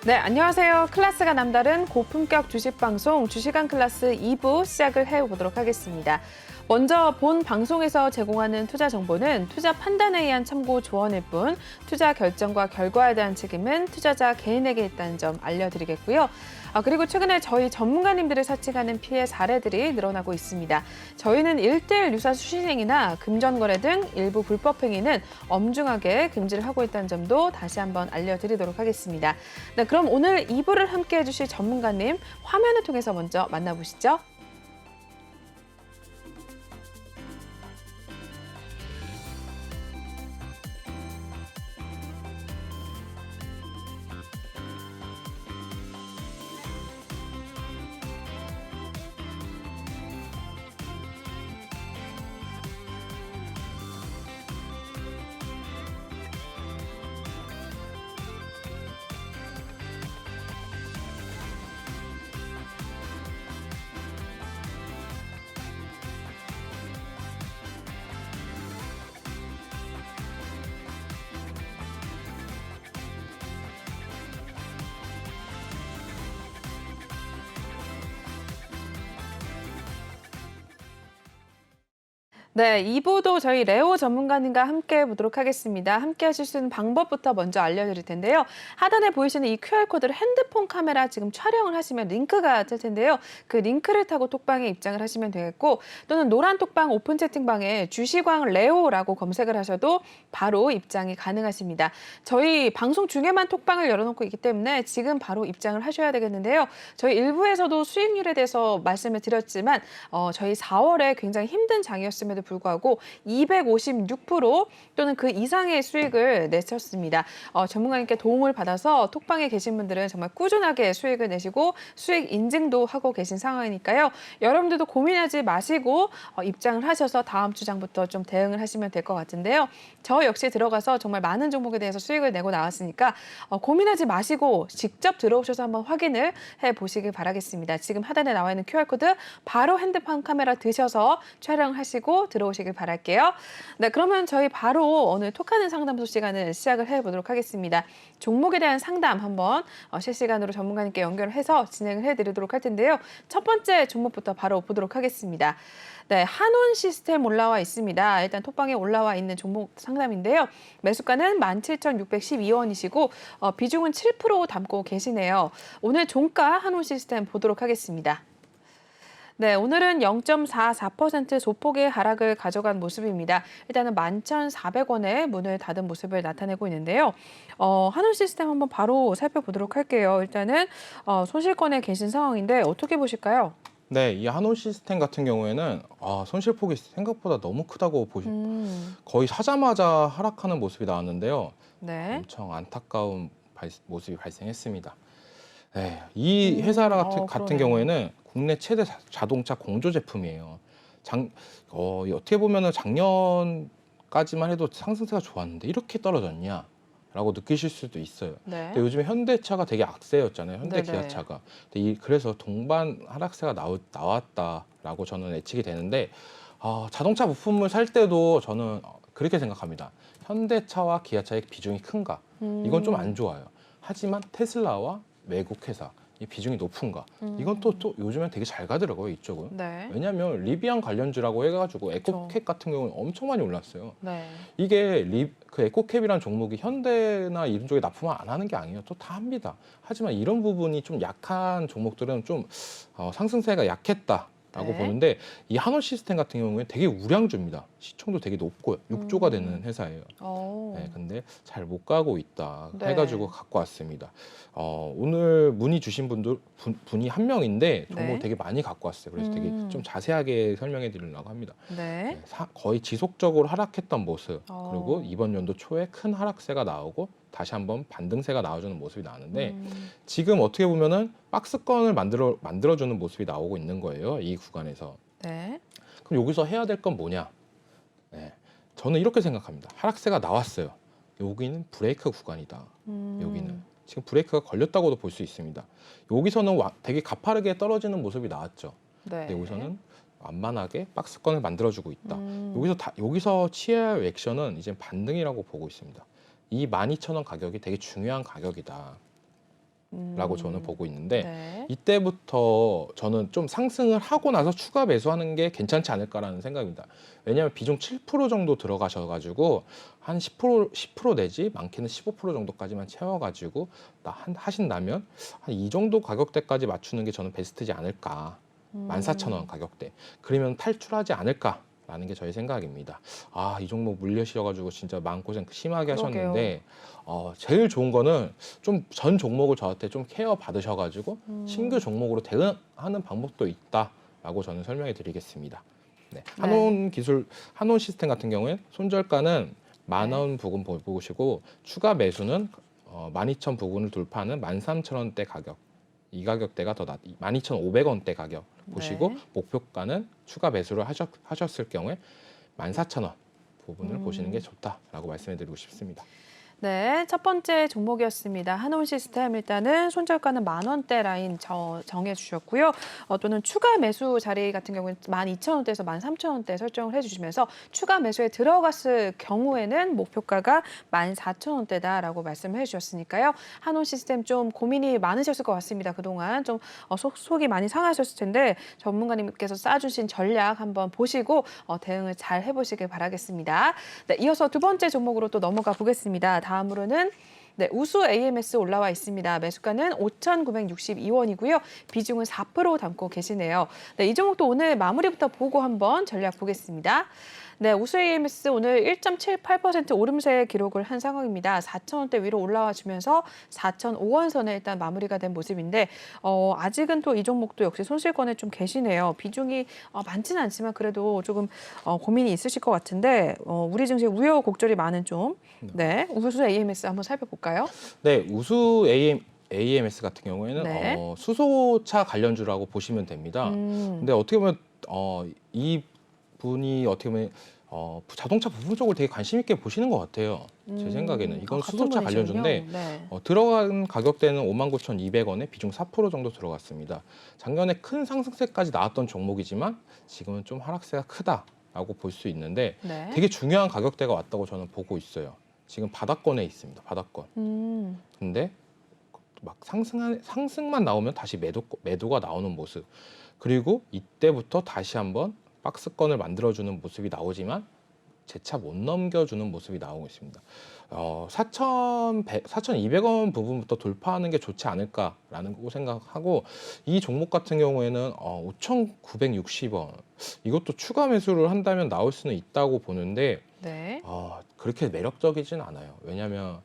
네, 안녕하세요. 클래스가 남다른 고품격 주식 방송 주식한 클래스 2부 시작을 해보도록 하겠습니다. 먼저 본 방송에서 제공하는 투자 정보는 투자 판단에 의한 참고 조언일 뿐 투자 결정과 결과에 대한 책임은 투자자 개인에게 있다는 점 알려드리겠고요. 그리고 최근에 저희 전문가님들을 사칭하는 피해 사례들이 늘어나고 있습니다. 저희는 1:1 유사 수신행위나 금전거래 등 일부 불법 행위는 엄중하게 금지를 하고 있다는 점도 다시 한번 알려드리도록 하겠습니다. 네, 그럼 오늘 2부를 함께해 주실 전문가님 화면을 통해서 먼저 만나보시죠. 네, 2부도 저희 레오 전문가님과 함께 해보도록 하겠습니다. 함께 하실 수 있는 방법부터 먼저 알려드릴 텐데요. 하단에 보이시는 이 QR코드를 핸드폰 카메라 지금 촬영을 하시면 링크가 뜰 텐데요. 그 링크를 타고 톡방에 입장을 하시면 되겠고 또는 노란 톡방 오픈 채팅방에 주식왕 레오라고 검색을 하셔도 바로 입장이 가능하십니다. 저희 방송 중에만 톡방을 열어놓고 있기 때문에 지금 바로 입장을 하셔야 되겠는데요. 저희 1부에서도 수익률에 대해서 말씀을 드렸지만 저희 4월에 굉장히 힘든 장이었음에도 불구하고 256% 또는 그 이상의 수익을 내셨습니다. 전문가님께 도움을 받아서 톡방에 계신 분들은 정말 꾸준하게 수익을 내시고 수익 인증도 하고 계신 상황이니까요. 여러분들도 고민하지 마시고 입장을 하셔서 다음 주장부터 좀 대응을 하시면 될 것 같은데요. 저 역시 들어가서 정말 많은 종목에 대해서 수익을 내고 나왔으니까 고민하지 마시고 직접 들어오셔서 한번 확인을 해보시길 바라겠습니다. 지금 하단에 나와 있는 QR코드 바로 핸드폰 카메라 드셔서 촬영하시고 들어오시길 바랄게요. 네, 그러면 저희 바로 오늘 톡하는 상담소 시간을 시작을 해보도록 하겠습니다. 종목에 대한 상담 한번 실시간으로 전문가님께 연결을 해서 진행을 해드리도록 할 텐데요. 첫 번째 종목부터 바로 보도록 하겠습니다. 네, 한온 시스템 올라와 있습니다. 일단 톡방에 올라와 있는 종목 상담인데요. 매수가는 17,612원이시고 비중은 7% 담고 계시네요. 오늘 종가 한온 시스템 보도록 하겠습니다. 네, 오늘은 0.44% 소폭의 하락을 가져간 모습입니다. 일단은 11,400원에 문을 닫은 모습을 나타내고 있는데요. 한온 시스템 한번 바로 살펴보도록 할게요. 일단은 손실권에 계신 상황인데 어떻게 보실까요? 네, 이 한온 시스템 같은 경우에는 손실폭이 생각보다 너무 크다고 거의 사자마자 하락하는 모습이 나왔는데요. 네. 엄청 안타까운 모습이 발생했습니다. 네, 이 회사 같은 경우에는 국내 최대 자동차 공조 제품이에요. 어떻게 보면 작년까지만 해도 상승세가 좋았는데 이렇게 떨어졌냐? 라고 느끼실 수도 있어요. 네. 근데 요즘에 현대차가 되게 악세였잖아요. 현대 네네. 기아차가. 근데 그래서 동반 하락세가 나왔다라고 저는 예측이 되는데 자동차 부품을 살 때도 저는 그렇게 생각합니다. 현대차와 기아차의 비중이 큰가? 이건 좀 안 좋아요. 하지만 테슬라와 외국 회사 이 비중이 높은가? 이건 또 요즘엔 되게 잘 가더라고요, 이쪽은. 네. 왜냐하면 리비안 관련주라고 해가지고 에코캡 같은 경우는 엄청 많이 올랐어요. 네. 이게 그 에코캡이라는 종목이 현대나 이런 쪽에 납품을 안 하는 게 아니에요. 또 다 합니다. 하지만 이런 부분이 좀 약한 종목들은 좀 상승세가 약했다라고 네. 보는데 이 한원 시스템 같은 경우에 되게 우량주입니다. 시총도 되게 높고요. 6조가 되는 회사예요. 네, 근데 잘 못 가고 있다 네. 해가지고 갖고 왔습니다. 오늘 문의 주신 분이 한 명인데 종목을 네. 되게 많이 갖고 왔어요. 그래서 되게 좀 자세하게 설명해 드리려고 합니다. 네. 거의 지속적으로 하락했던 모습, 어. 그리고 이번 연도 초에 큰 하락세가 나오고 다시 한번 반등세가 나와주는 모습이 나오는데 지금 어떻게 보면은 박스권을 만들어주는 모습이 나오고 있는 거예요. 이 구간에서. 네. 그럼 여기서 해야 될 건 뭐냐? 네, 저는 이렇게 생각합니다. 하락세가 나왔어요. 여기는 브레이크 구간이다. 여기는 지금 브레이크가 걸렸다고도 볼 수 있습니다. 여기서는 되게 가파르게 떨어지는 모습이 나왔죠. 네. 근데 여기서는 완만하게 박스권을 만들어주고 있다. 여기서 취해야 할 액션은 이제 반등이라고 보고 있습니다. 이 12,000원 가격이 되게 중요한 가격이다. 저는 보고 있는데 네. 이때부터 저는 좀 상승을 하고 나서 추가 매수하는 게 괜찮지 않을까라는 생각입니다. 왜냐하면 비중 7% 정도 들어가셔가지고 한 10% 내지 많게는 15% 정도까지만 채워가지고 하신다면 한 이 정도 가격대까지 맞추는 게 저는 베스트지 않을까. 14,000원 가격대. 그러면 탈출하지 않을까라는 게 저희 생각입니다. 아, 이 종목 물려시려가지고 진짜 마음고생 심하게 그러게요. 하셨는데 제일 좋은 거는 좀 전 종목을 저한테 좀 케어 받으셔가지고 신규 종목으로 대응하는 방법도 있다라고 저는 설명해 드리겠습니다. 네. 한온 시스템 같은 경우에 손절가는 10,000원 부근 보시고 추가 매수는 12,000 부근을 돌파하는 13,000원대 가격. 이 가격대가 더 12,500원대 가격 보시고 네. 목표가는 추가 매수를 하셨을 경우에 14,000원 부분을 보시는 게 좋다라고 말씀해 드리고 싶습니다. 네, 첫 번째 종목이었습니다. 한온 시스템 일단은 손절가는 10,000원대 라인 정해 주셨고요. 또는 추가 매수 자리 같은 경우는 12,000원대에서 13,000원대 설정을 해주시면서 추가 매수에 들어갔을 경우에는 목표가가 14,000원대다라고 말씀을 해주셨으니까요. 한온 시스템 좀 고민이 많으셨을 것 같습니다. 그동안 좀 속이 많이 상하셨을 텐데 전문가님께서 싸주신 전략 한번 보시고 대응을 잘 해보시길 바라겠습니다. 네, 이어서 두 번째 종목으로 또 넘어가 보겠습니다. 다음으로는 네, 우수 AMS 올라와 있습니다. 매수가는 5,962원이고요. 비중은 4% 담고 계시네요. 네, 이 종목도 오늘 마무리부터 보고 한번 전략 보겠습니다. 네, 우수 AMS 오늘 1.78% 오름세 기록을 한 상황입니다. 4,000원대 위로 올라와 주면서 4,005원 선에 일단 마무리가 된 모습인데 아직은 또 이 종목도 역시 손실권에 좀 계시네요. 비중이 많지는 않지만 그래도 조금 고민이 있으실 것 같은데 우리 증시에 우여곡절이 많은 좀 네, 우수 AMS 한번 살펴볼까요? 네, AMS 같은 경우에는 네. 수소차 관련주라고 보시면 됩니다. 근데 어떻게 보면 이 분이 어떻게 보면 자동차 부품 쪽을 되게 관심 있게 보시는 것 같아요. 제 생각에는 이건 같은 수소차 분이시군요. 관련주인데 네. 들어간 가격대는 59,200원에 비중 4% 정도 들어갔습니다. 작년에 큰 상승세까지 나왔던 종목이지만 지금은 좀 하락세가 크다라고 볼 수 있는데 네. 되게 중요한 가격대가 왔다고 저는 보고 있어요. 지금 바닥권에 있습니다. 바닥권. 근데 막 상승만 나오면 다시 매도가 나오는 모습. 그리고 이때부터 다시 한번 박스권을 만들어주는 모습이 나오지만 재차 못 넘겨주는 모습이 나오고 있습니다. 4,200원 부분부터 돌파하는 게 좋지 않을까라는 거 생각하고 이 종목 같은 경우에는 5,960원 이것도 추가 매수를 한다면 나올 수는 있다고 보는데 네. 그렇게 매력적이진 않아요. 왜냐하면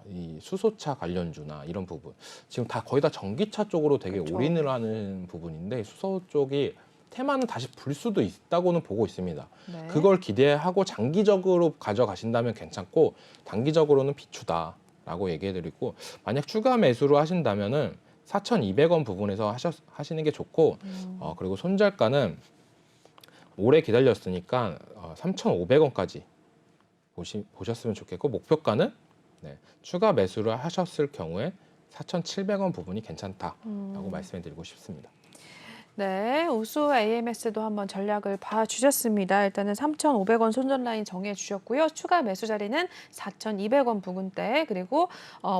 이 수소차 관련주나 이런 부분 지금 다 거의 다 전기차 쪽으로 되게 그렇죠. 올인을 하는 부분인데 수소 쪽이 테마는 다시 불 수도 있다고는 보고 있습니다. 네. 그걸 기대하고 장기적으로 가져가신다면 괜찮고 단기적으로는 비추다라고 얘기해드리고 만약 추가 매수를 하신다면은 4,200원 부분에서 하시는 게 좋고 그리고 손절가는 오래 기다렸으니까 3,500원까지 보셨으면 좋겠고 목표가는 네, 추가 매수를 하셨을 경우에 4,700원 부분이 괜찮다라고 말씀드리고 싶습니다. 네, 우수 AMS도 한번 전략을 봐주셨습니다. 일단은 3,500원 손절 라인 정해주셨고요. 추가 매수 자리는 4,200원 부근대 그리고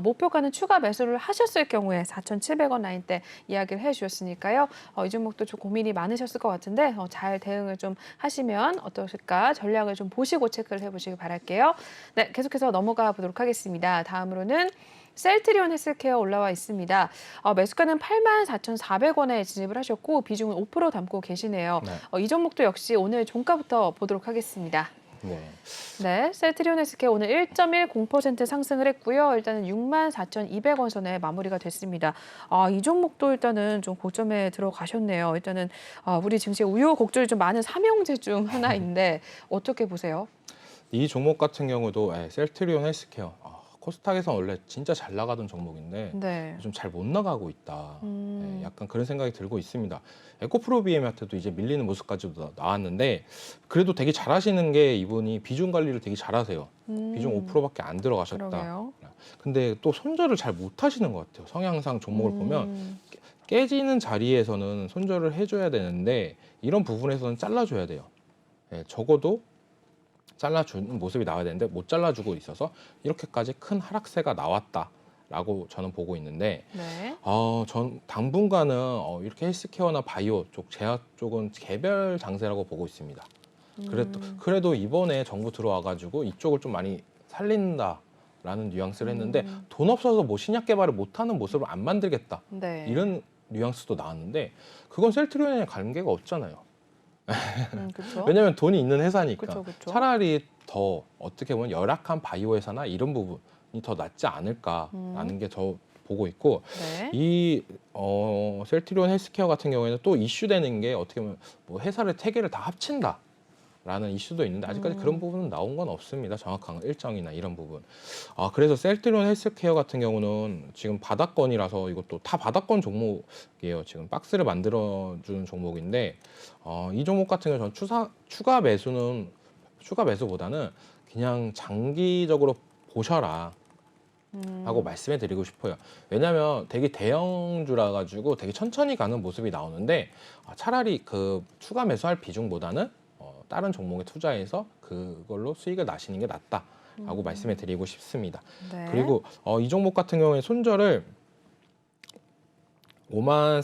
목표가는 추가 매수를 하셨을 경우에 4,700원 라인대 이야기를 해주셨으니까요. 이 종목도 좀 고민이 많으셨을 것 같은데 잘 대응을 좀 하시면 어떠실까 전략을 좀 보시고 체크를 해보시길 바랄게요. 네, 계속해서 넘어가 보도록 하겠습니다. 다음으로는 셀트리온 헬스케어 올라와 있습니다. 매수가는 84,400원에 진입을 하셨고 비중은 5% 담고 계시네요. 네. 이 종목도 역시 오늘 종가부터 보도록 하겠습니다. 네. 네, 셀트리온 헬스케어 오늘 1.10% 상승을 했고요. 일단은 64,200원 선에 마무리가 됐습니다. 이 종목도 일단은 좀 고점에 들어가셨네요. 일단은 우리 증시에 우여곡절이 좀 많은 삼형제 중 하나인데 어떻게 보세요? 이 종목 같은 경우도 셀트리온 헬스케어 코스닥에서 원래 진짜 잘 나가던 종목인데 네. 좀 잘 못 나가고 있다. 약간 그런 생각이 들고 있습니다. 에코프로비엠한테도 이제 밀리는 모습까지도 나왔는데 그래도 되게 잘하시는 게 이분이 비중 관리를 되게 잘하세요. 비중 5%밖에 안 들어가셨다. 그러게요. 근데 또 손절을 잘 못하시는 것 같아요. 성향상 종목을 보면 깨지는 자리에서는 손절을 해줘야 되는데 이런 부분에서는 잘라줘야 돼요. 적어도 잘라주는 모습이 나와야 되는데 못 잘라주고 있어서 이렇게까지 큰 하락세가 나왔다라고 라고 저는 보고 있는데, 네. 전 당분간은 이렇게 헬스케어나 바이오 쪽, 제약 쪽은 개별 장세라고 보고 있습니다. 그래도 이번에 정부 들어와가지고 이쪽을 좀 많이 살린다라는 뉘앙스를 했는데, 돈 없어서 뭐 신약 개발을 못하는 모습을 안 만들겠다. 네. 이런 뉘앙스도 나왔는데, 그건 셀트리온에 관계가 없잖아요. 그렇죠. 왜냐하면 돈이 있는 회사니까. 그쵸, 그쵸. 차라리 더 어떻게 보면 열악한 바이오 회사나 이런 부분이 더 낫지 않을까라는 게 저 보고 있고, 네. 이 셀트리온 헬스케어 같은 경우에는 또 이슈되는 게 어떻게 보면 뭐 회사를 3개를 다 합친다라는 이슈도 있는데, 아직까지 그런 부분은 나온 건 없습니다. 정확한 일정이나 이런 부분. 그래서 셀트리온 헬스케어 같은 경우는 지금 바닥권이라서, 이것도 다 바닥권 종목이에요. 지금 박스를 만들어주는 종목인데, 이 종목 같은 경우 저는 추가 매수보다는 그냥 장기적으로 보셔라 하고 말씀해 드리고 싶어요. 왜냐하면 되게 대형주라 가지고 되게 천천히 가는 모습이 나오는데, 차라리 그 추가 매수할 비중보다는 다른 종목에 투자해서 그걸로 수익을 나시는 게 낫다라고 말씀해 드리고 싶습니다. 네. 그리고 이 종목 같은 경우에 손절을 5만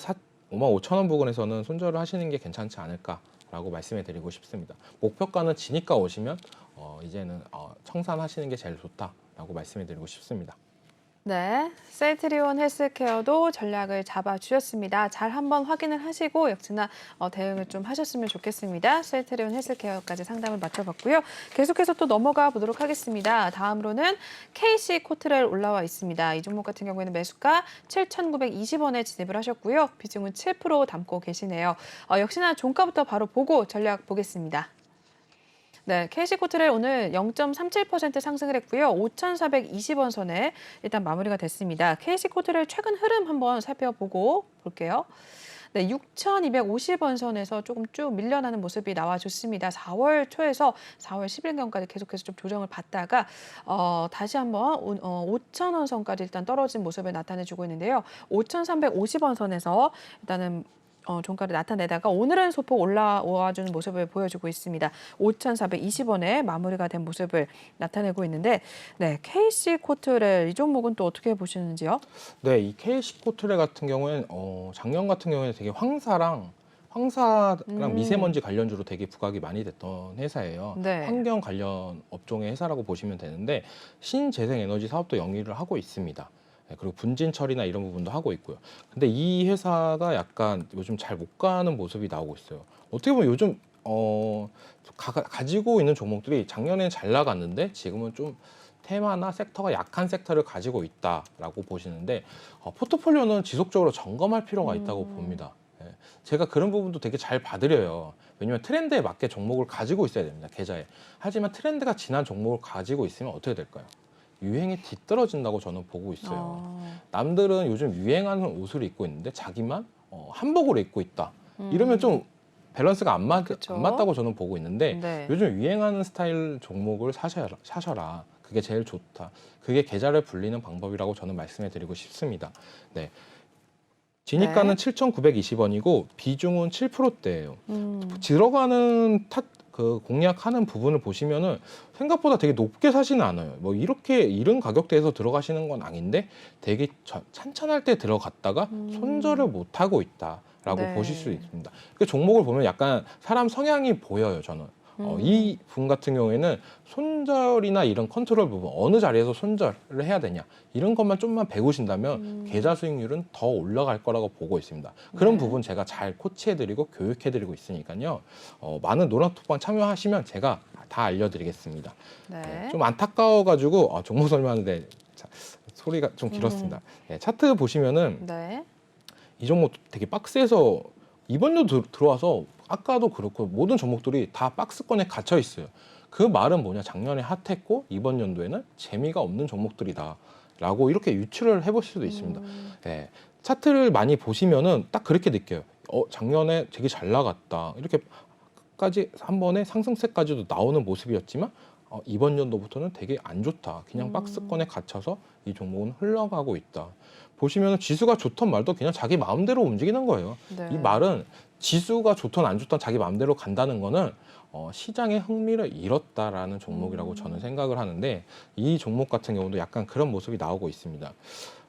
5천 원 부근에서는 손절을 하시는 게 괜찮지 않을까라고 말씀해 드리고 싶습니다. 목표가는 지니까 오시면 이제는 청산하시는 게 제일 좋다라고 말씀해 드리고 싶습니다. 네, 셀트리온 헬스케어도 전략을 잡아주셨습니다. 잘 한번 확인을 하시고 역시나 대응을 좀 하셨으면 좋겠습니다. 셀트리온 헬스케어까지 상담을 마쳐봤고요. 계속해서 또 넘어가 보도록 하겠습니다. 다음으로는 KC 코트렐 올라와 있습니다. 이 종목 같은 경우에는 매수가 7,920원에 진입을 하셨고요. 비중은 7% 담고 계시네요. 역시나 종가부터 바로 보고 전략 보겠습니다. 네, KC코트렐 오늘 0.37% 상승을 했고요. 5,420원 선에 일단 마무리가 됐습니다. KC코트렐 최근 흐름 한번 살펴보고 볼게요. 네, 6,250원 선에서 조금 쭉 밀려나는 모습이 나와줬습니다. 4월 초에서 4월 10일경까지 계속해서 좀 조정을 받다가 다시 한번 5,000원 선까지 일단 떨어진 모습을 나타내주고 있는데요. 5,350원 선에서 일단은 종가를 나타내다가 오늘은 소폭 올라와주는 모습을 보여주고 있습니다. 5,420원에 마무리가 된 모습을 나타내고 있는데, 네, KC 코트렐 이 종목은 또 어떻게 보시는지요? 네, 이 KC 코트렐 같은 경우에는 작년 같은 경우에는 되게 황사랑 미세먼지 관련주로 되게 부각이 많이 됐던 회사예요. 네. 환경 관련 업종의 회사라고 보시면 되는데, 신재생에너지 사업도 영위를 하고 있습니다. 그리고 분진 처리나 이런 부분도 하고 있고요. 근데 이 회사가 약간 요즘 잘 못 가는 모습이 나오고 있어요. 어떻게 보면 요즘 가지고 있는 종목들이 작년에는 잘 나갔는데 지금은 좀 테마나 섹터가 약한 섹터를 가지고 있다라고 보시는데, 포트폴리오는 지속적으로 점검할 필요가 있다고 봅니다. 제가 그런 부분도 되게 잘 봐드려요. 왜냐하면 트렌드에 맞게 종목을 가지고 있어야 됩니다. 계좌에. 하지만 트렌드가 지난 종목을 가지고 있으면 어떻게 될까요? 유행에 뒤떨어진다고 저는 보고 있어요. 남들은 요즘 유행하는 옷을 입고 있는데 자기만 한복으로 입고 있다. 이러면 좀 밸런스가 안 맞다고 저는 보고 있는데, 네. 요즘 유행하는 스타일 종목을 사셔라. 그게 제일 좋다. 그게 계좌를 불리는 방법이라고 저는 말씀해 드리고 싶습니다. 네. 진입가는 7,920원이고 비중은 7%대예요. 들어가는 공략하는 부분을 보시면은 생각보다 되게 높게 사지는 않아요. 뭐 이렇게 이런 가격대에서 들어가시는 건 아닌데 되게 찬찬할 때 들어갔다가 손절을 못 하고 있다라고 네. 보실 수 있습니다. 그 종목을 보면 약간 사람 성향이 보여요, 저는. 이 분 같은 경우에는 손절이나 이런 컨트롤 부분, 어느 자리에서 손절을 해야 되냐, 이런 것만 좀만 배우신다면 계좌 수익률은 더 올라갈 거라고 보고 있습니다. 그런 부분 제가 잘 코치해드리고 교육해드리고 있으니까요. 많은 노란톡방 참여하시면 제가 다 알려드리겠습니다. 네. 좀 안타까워가지고 종목 설명하는데 소리가 좀 길었습니다. 네, 차트 보시면은 네. 이 종목 되게 박스에서 이번 연도 들어와서 아까도 그렇고 모든 종목들이 다 박스권에 갇혀 있어요. 그 말은 뭐냐? 작년에 핫했고 이번 연도에는 재미가 없는 종목들이다라고 이렇게 유추를 해보실 수도 있습니다. 네, 차트를 많이 보시면은 딱 그렇게 느껴요. 작년에 되게 잘 나갔다. 이렇게까지 한 번에 상승세까지도 나오는 모습이었지만 이번 연도부터는 되게 안 좋다. 그냥 박스권에 갇혀서 이 종목은 흘러가고 있다. 보시면 지수가 좋던 말도 그냥 자기 마음대로 움직이는 거예요. 네. 이 말은 지수가 좋든 안 좋든 자기 마음대로 간다는 거는 시장의 흥미를 잃었다라는 종목이라고 저는 생각을 하는데, 이 종목 같은 경우도 약간 그런 모습이 나오고 있습니다.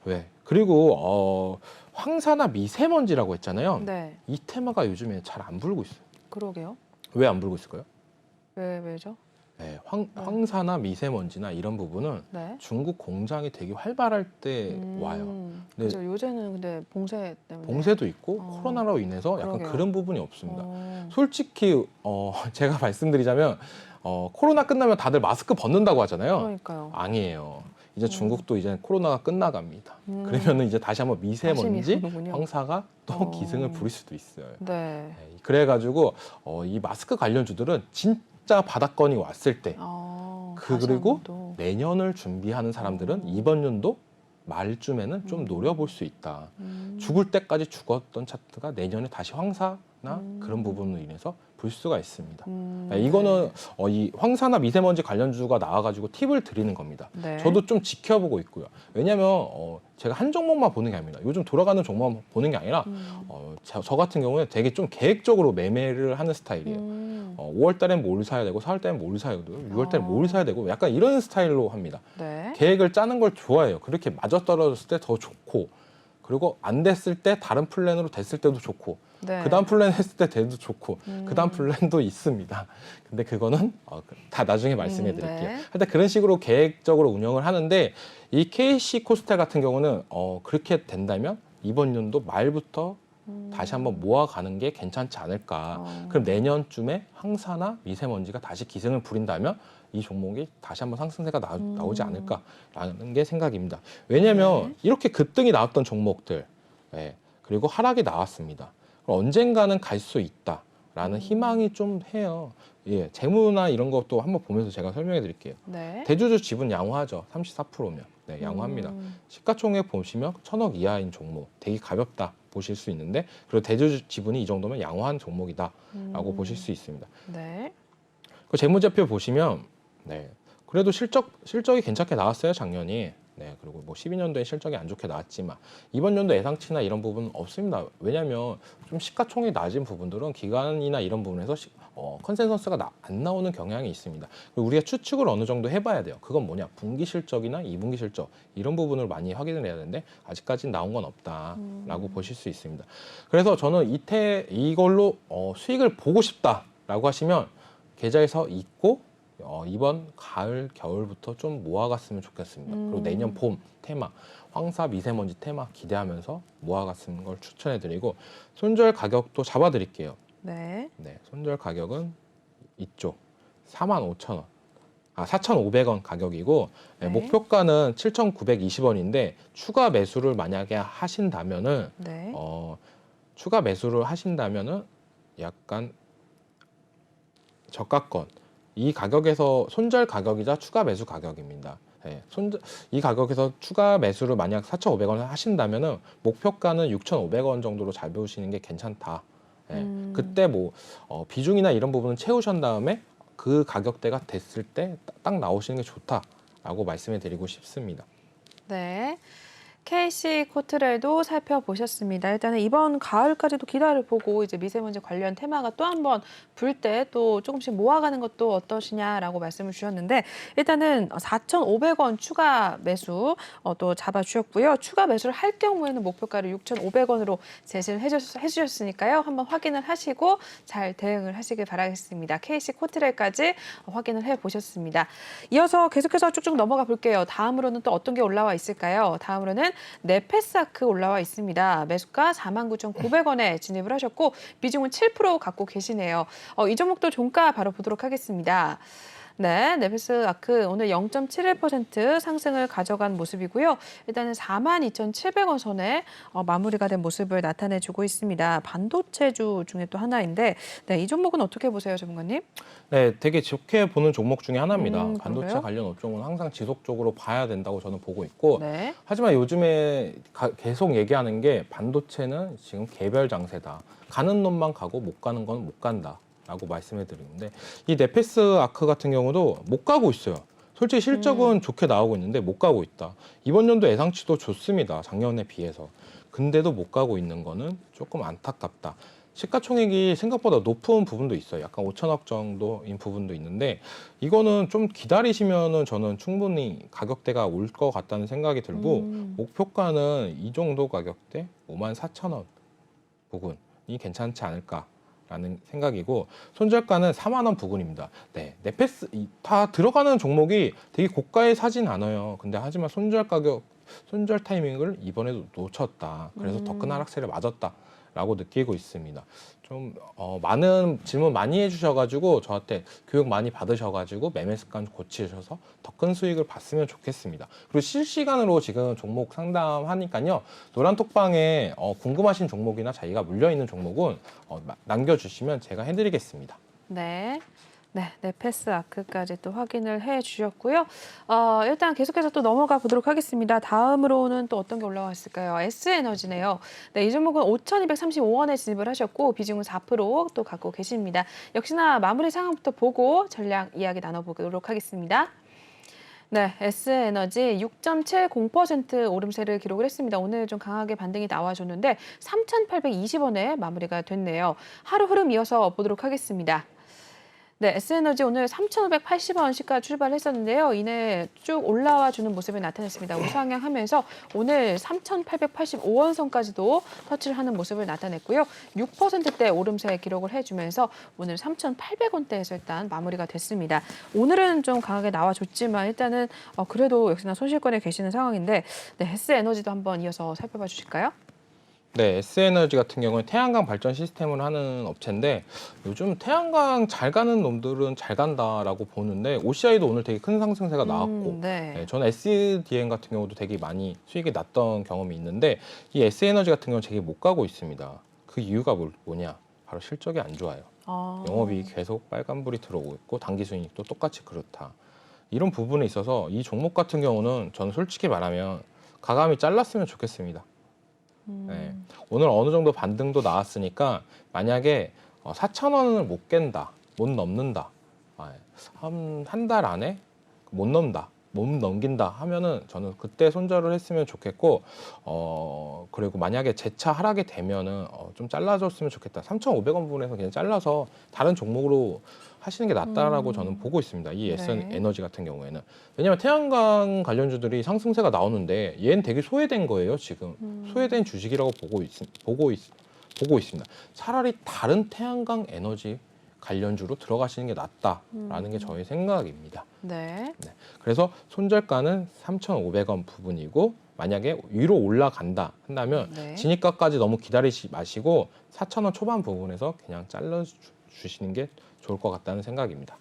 왜? 그리고 황사나 미세먼지라고 했잖아요. 네, 이 테마가 요즘에 잘 안 불고 있어요. 그러게요. 왜 안 불고 있을까요? 왜죠? 네, 황사나 미세먼지나 이런 부분은 네. 중국 공장이 되게 활발할 때 와요. 근데 그죠. 요새는 근데 봉쇄 때문에. 봉쇄도 있고 어, 코로나로 인해서 약간 그러게요. 그런 부분이 없습니다. 어, 솔직히 제가 말씀드리자면 코로나 끝나면 다들 마스크 벗는다고 하잖아요. 그러니까요. 아니에요. 이제 중국도 이제 코로나가 끝나갑니다. 음. 그러면은 이제 다시 한번 다시 미세먼지, 미세군요. 황사가 또 어. 기승을 부릴 수도 있어요. 네. 네, 그래가지고 이 마스크 관련주들은 진짜 바닥권이 왔을 때 다시 그리고 한번 또. 내년을 준비하는 사람들은 이번 연도 말쯤에는 좀 노려볼 수 있다. 죽을 때까지 죽었던 차트가 내년에 다시 황사나 그런 부분으로 인해서 불 수가 있습니다. 이거는 이 황사나 미세먼지 관련주가 나와가지고 팁을 드리는 겁니다. 네. 저도 좀 지켜보고 있고요. 왜냐하면 제가 한 종목만 보는 게 아닙니다. 요즘 돌아가는 종목만 보는 게 아니라 저 같은 경우에 되게 좀 계획적으로 매매를 하는 스타일이에요. 5월 달엔 뭘 사야 되고 4월 달엔 뭘 사야 되고 6월 달엔 뭘 사야 되고 약간 이런 스타일로 합니다. 네. 계획을 짜는 걸 좋아해요. 그렇게 맞아떨어졌을 때 더 좋고 그리고 안 됐을 때 다른 플랜으로 됐을 때도 좋고 네. 그 다음 플랜 했을 때 돼도 좋고 그 다음 플랜도 있습니다. 근데 그거는 다 나중에 말씀해 드릴게요. 네. 하여튼 그런 식으로 계획적으로 운영을 하는데 이 KC 코스텔 같은 경우는 그렇게 된다면 이번 연도 말부터 다시 한번 모아가는 게 괜찮지 않을까. 그럼 내년쯤에 황사나 미세먼지가 다시 기승을 부린다면 이 종목이 다시 한번 상승세가 나오지 않을까라는 게 생각입니다. 왜냐하면 네. 이렇게 급등이 나왔던 종목들 그리고 하락이 나왔습니다. 언젠가는 갈 수 있다라는 희망이 좀 해요. 예, 재무나 이런 것도 한번 보면서 제가 설명해 드릴게요. 네. 대주주 지분 양호하죠. 34%면. 네, 양호합니다. 시가총액 보시면 1,000억 이하인 종목 되게 가볍다 보실 수 있는데 그리고 대주주 지분이 이 정도면 양호한 종목이다라고 보실 수 있습니다. 네. 그 재무제표 보시면 그래도 실적이 괜찮게 나왔어요 작년이. 그리고 뭐 12년도에 실적이 안 좋게 나왔지만 이번 연도 예상치나 이런 부분은 없습니다. 왜냐하면 좀 시가총액이 낮은 부분들은 기간이나 이런 부분에서 컨센서스가 안 나오는 경향이 있습니다. 그리고 우리가 추측을 어느 정도 해봐야 돼요. 그건 뭐냐? 분기 실적이나 2분기 실적 이런 부분을 많이 확인을 해야 되는데 아직까지는 나온 건 없다라고 보실 수 있습니다. 그래서 저는 이걸로 수익을 보고 싶다라고 하시면 계좌에서 잊고 이번 가을, 겨울부터 좀 모아갔으면 좋겠습니다. 그리고 내년 봄 테마, 황사, 미세먼지 테마 기대하면서 모아갔는 걸 추천해드리고 손절 가격도 잡아드릴게요. 네. 손절 가격은 이쪽 45,000원, 4,500원 가격이고 네. 목표가는 7,920원인데 추가 매수를 만약에 하신다면은 네. 추가 매수를 하신다면은 약간 저가권. 이 가격에서 손절 가격이자 추가 매수 가격입니다. 이 가격에서 추가 매수를 만약 4,500원 하신다면은 목표가는 6,500원 정도로 잘 배우시는 게 괜찮다. 그때 뭐 비중이나 이런 부분은 채우신 다음에 그 가격대가 됐을 때 딱 나오시는 게 좋다라고 말씀해 드리고 싶습니다. 네. KC 코트렐도 살펴보셨습니다. 일단은 이번 가을까지도 기다려 보고 이제 미세먼지 관련 테마가 또 한번 불 때 또 조금씩 모아가는 것도 어떠시냐라고 말씀을 주셨는데 일단은 4,500원 추가 매수 또 잡아주셨고요. 추가 매수를 할 경우에는 목표가를 6,500원으로 제시를 해주셨으니까요. 한번 확인을 하시고 잘 대응을 하시길 바라겠습니다. KC 코트렐까지 확인을 해보셨습니다. 이어서 계속해서 쭉쭉 넘어가 볼게요. 다음으로는 또 어떤 게 올라와 있을까요? 다음으로는 네페스아크 올라와 있습니다. 매수가 49,900원에 진입을 하셨고 비중은 7% 갖고 계시네요. 이 종목도 종가 바로 보도록 하겠습니다. 네, 네페스아크 오늘 0.71% 상승을 가져간 모습이고요. 일단은 42,700원 선에 마무리가 된 모습을 나타내주고 있습니다. 반도체주 중에 또 하나인데 이 종목은 어떻게 보세요, 전문가님? 네, 되게 좋게 보는 종목 중에 하나입니다. 반도체 그래요? 관련 업종은 항상 지속적으로 봐야 된다고 저는 보고 있고 네. 하지만 요즘에 계속 얘기하는 게 반도체는 지금 개별 장세다. 가는 놈만 가고 못 가는 건 못 간다. 라고 말씀해 드리는데 이 네페스아크 같은 경우도 못 가고 있어요. 솔직히 실적은 좋게 나오고 있는데 못 가고 있다. 이번 연도 예상치도 좋습니다. 작년에 비해서. 근데도 못 가고 있는 거는 조금 안타깝다. 시가총액이 생각보다 높은 부분도 있어요. 약간 5천억 정도인 부분도 있는데 이거는 좀 기다리시면은 저는 충분히 가격대가 올 것 같다는 생각이 들고 목표가는 이 정도 가격대 54,000원 부근이 괜찮지 않을까라는 생각이고 손절가는 4만 원 부근입니다. 네, 네페스 다 들어가는 종목이 되게 고가에 사진 않아요. 근데 하지만 손절 타이밍을 이번에도 놓쳤다. 그래서 더 큰 하락세를 맞았다라고 느끼고 있습니다. 좀 많은 질문 많이 해주셔가지고 저한테 교육 많이 받으셔가지고 매매 습관 고치셔서 더 큰 수익을 봤으면 좋겠습니다. 그리고 실시간으로 지금 종목 상담하니까요. 노란톡방에 궁금하신 종목이나 자기가 물려있는 종목은 남겨주시면 제가 해드리겠습니다. 네. 네, 네페스 아크까지 또 확인을 해 주셨고요. 일단 계속해서 또 넘어가 보도록 하겠습니다. 다음으로는 또 어떤 게 올라와 있을까요? S에너지네요. 네, 이 종목은 5,235원에 진입을 하셨고 비중은 4%또 갖고 계십니다. 역시나 마무리 상황부터 보고 전략 이야기 나눠보도록 하겠습니다. 네, S에너지 6.70% 오름세를 기록을 했습니다. 오늘 좀 강하게 반등이 나와줬는데 3,820원에 마무리가 됐네요. 하루 흐름 이어서 보도록 하겠습니다. 네, S에너지 오늘 3,580원 시가 출발했었는데요. 이내 쭉 올라와 주는 모습이 나타났습니다. 우상향하면서 오늘 3,885원 선까지도 터치를 하는 모습을 나타냈고요. 6%대 오름세 기록을 해주면서 오늘 3,800원대에서 일단 마무리가 됐습니다. 오늘은 좀 강하게 나와줬지만 일단은 그래도 역시나 손실권에 계시는 상황인데 네, S에너지도 한번 이어서 살펴봐 주실까요? 네, S에너지 같은 경우는 태양광 발전 시스템을 하는 업체인데 요즘 태양광 잘 가는 놈들은 잘 간다라고 보는데 OCI도 오늘 되게 큰 상승세가 나왔고 네. 저는 SDN 같은 경우도 되게 많이 수익이 났던 경험이 있는데 이 S에너지 같은 경우는 되게 못 가고 있습니다. 그 이유가 뭐냐? 바로 실적이 안 좋아요. 영업이익이 계속 빨간불이 들어오고 있고 당기순이익도 똑같이 그렇다. 이런 부분에 있어서 이 종목 같은 경우는 저는 솔직히 말하면 가감이 잘랐으면 좋겠습니다. 네. 오늘 어느 정도 반등도 나왔으니까 만약에 4,000원을 못 깬다, 못 넘는다, 한 달 안에 못 넘긴다 하면은 저는 그때 손절을 했으면 좋겠고, 그리고 만약에 재차 하락이 되면은 좀 잘라줬으면 좋겠다. 3,500원 부분에서 그냥 잘라서 다른 종목으로 하시는 게 낫다라고 저는 보고 있습니다. 이 S에너지 같은 경우에는. 왜냐하면 태양광 관련주들이 상승세가 나오는데 얘는 되게 소외된 거예요. 지금 소외된 주식이라고 보고 있습니다. 차라리 다른 태양광 에너지 관련주로 들어가시는 게 낫다라는 게 저의 생각입니다. 네. 네. 그래서 손절가는 3,500원 부분이고 만약에 위로 올라간다 한다면 진입가까지 너무 기다리지 마시고 4,000원 초반 부분에서 그냥 잘라 주시는 게 좋을 것 같다는 생각입니다.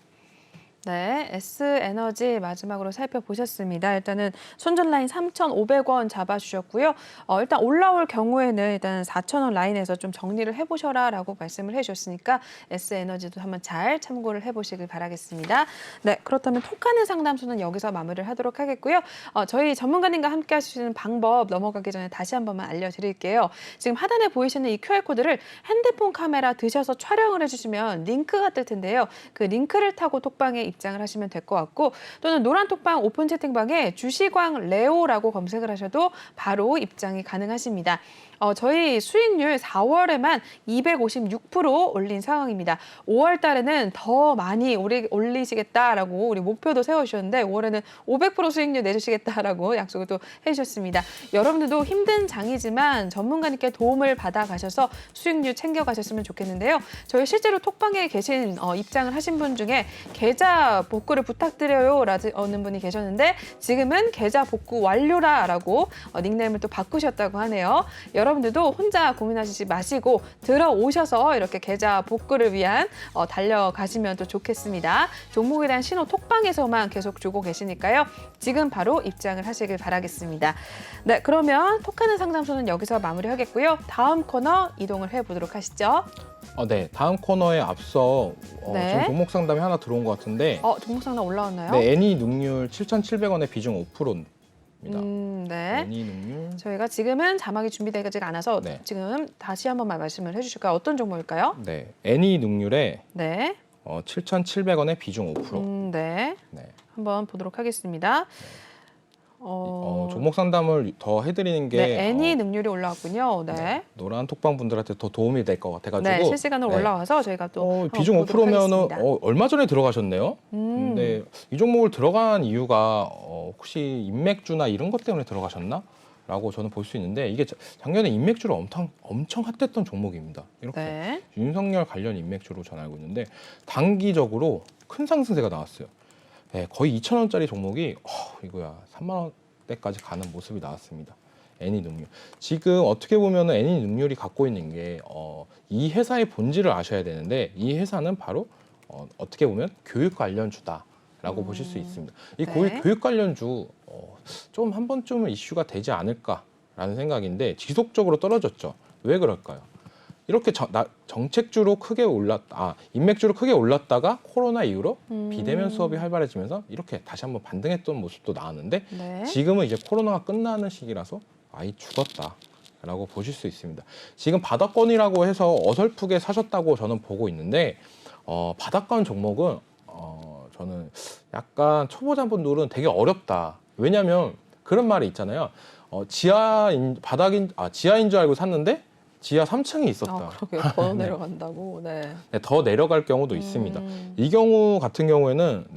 네, S에너지 마지막으로 살펴보셨습니다. 일단은 손절 라인 3,500원 잡아주셨고요. 일단 올라올 경우에는 일단 4,000원 라인에서 좀 정리를 해보셔라라고 말씀을 해주셨으니까 S에너지도 한번 잘 참고를 해보시길 바라겠습니다. 네, 그렇다면 톡하는 상담소는 여기서 마무리를 하도록 하겠고요. 저희 전문가님과 함께 하시는 방법 넘어가기 전에 다시 한 번만 알려드릴게요. 지금 하단에 보이시는 이 QR코드를 핸드폰 카메라 드셔서 촬영을 해주시면 링크가 뜰 텐데요. 그 링크를 타고 톡방에 입장을 하시면 될 것 같고 또는 노란톡방 오픈 채팅방에 주시광 레오라고 검색을 하셔도 바로 입장이 가능하십니다. 저희 수익률 4월에만 256% 올린 상황입니다. 5월 달에는 더 많이 올리시겠다라고 우리 목표도 세워주셨는데 5월에는 500% 수익률 내주시겠다라고 약속을 또 해주셨습니다. 여러분들도 힘든 장이지만 전문가님께 도움을 받아가셔서 수익률 챙겨가셨으면 좋겠는데요. 저희 실제로 톡방에 계신 입장을 하신 분 중에 계좌 복구를 부탁드려요 라는 분이 계셨는데 지금은 계좌 복구 완료라라고 닉네임을 또 바꾸셨다고 하네요. 여러분들도 혼자 고민하시지 마시고 들어오셔서 이렇게 계좌 복구를 위한 달려가시면 또 좋겠습니다. 종목에 대한 신호 톡방에서만 계속 주고 계시니까요. 지금 바로 입장을 하시길 바라겠습니다. 네, 그러면 톡하는 상담소는 여기서 마무리하겠고요. 다음 코너 이동을 해보도록 하시죠. 네, 다음 코너에 앞서 지금 종목 상담이 하나 들어온 것 같은데 종목 상담 올라왔나요? 네, 애니 능률 7,700원의 비중 5%입니다. 네. 애니 능률 저희가 지금은 자막이 준비되지 않아서 지금 다시 한 번만 말씀을 해주실까요? 어떤 종목일까요? 네, 애니 능률에 7,700원의 비중 5%. 네. 한번 보도록 하겠습니다. 종목 상담을 더 해드리는 게 네, 애니 능률이 올라왔군요. 네. 노란 톡방 분들한테 더 도움이 될 것 같아가지고 네, 실시간으로 올라와서 저희가 또 비중 보도록 5%면은 하겠습니다. 얼마 전에 들어가셨네요. 근데 이 종목을 들어간 이유가 혹시 인맥주나 이런 것 때문에 들어가셨나? 라고 저는 볼 수 있는데 이게 작년에 인맥주로 엄청 핫했던 종목입니다. 이렇게 네. 윤석열 관련 인맥주로 저는 알고 있는데 단기적으로 큰 상승세가 나왔어요. 네, 거의 2,000원짜리 종목이 이거야 3만 원대까지 가는 모습이 나왔습니다. 애니 능률. 지금 어떻게 보면은 애니 능률이 갖고 있는 게 이 회사의 본질을 아셔야 되는데 이 회사는 바로 어떻게 보면 교육 관련주다라고 보실 수 있습니다. 이 네. 교육 관련주 좀 한 번쯤은 이슈가 되지 않을까라는 생각인데 지속적으로 떨어졌죠. 왜 그럴까요? 이렇게 정책주로 크게 인맥주로 크게 올랐다가 코로나 이후로 비대면 수업이 활발해지면서 이렇게 다시 한번 반등했던 모습도 나왔는데 네. 지금은 이제 코로나가 끝나는 시기라서 아예 죽었다라고 보실 수 있습니다. 지금 바닥권이라고 해서 어설프게 사셨다고 저는 보고 있는데 바닥권 종목은 저는 약간 초보자분들은 되게 어렵다. 왜냐하면 그런 말이 있잖아요. 지하인 줄 알고 샀는데 지하 3층이 있었다. 그러게요. 더 내려간다고. 네. 네, 더 내려갈 경우도 있습니다. 이 경우 같은 경우에는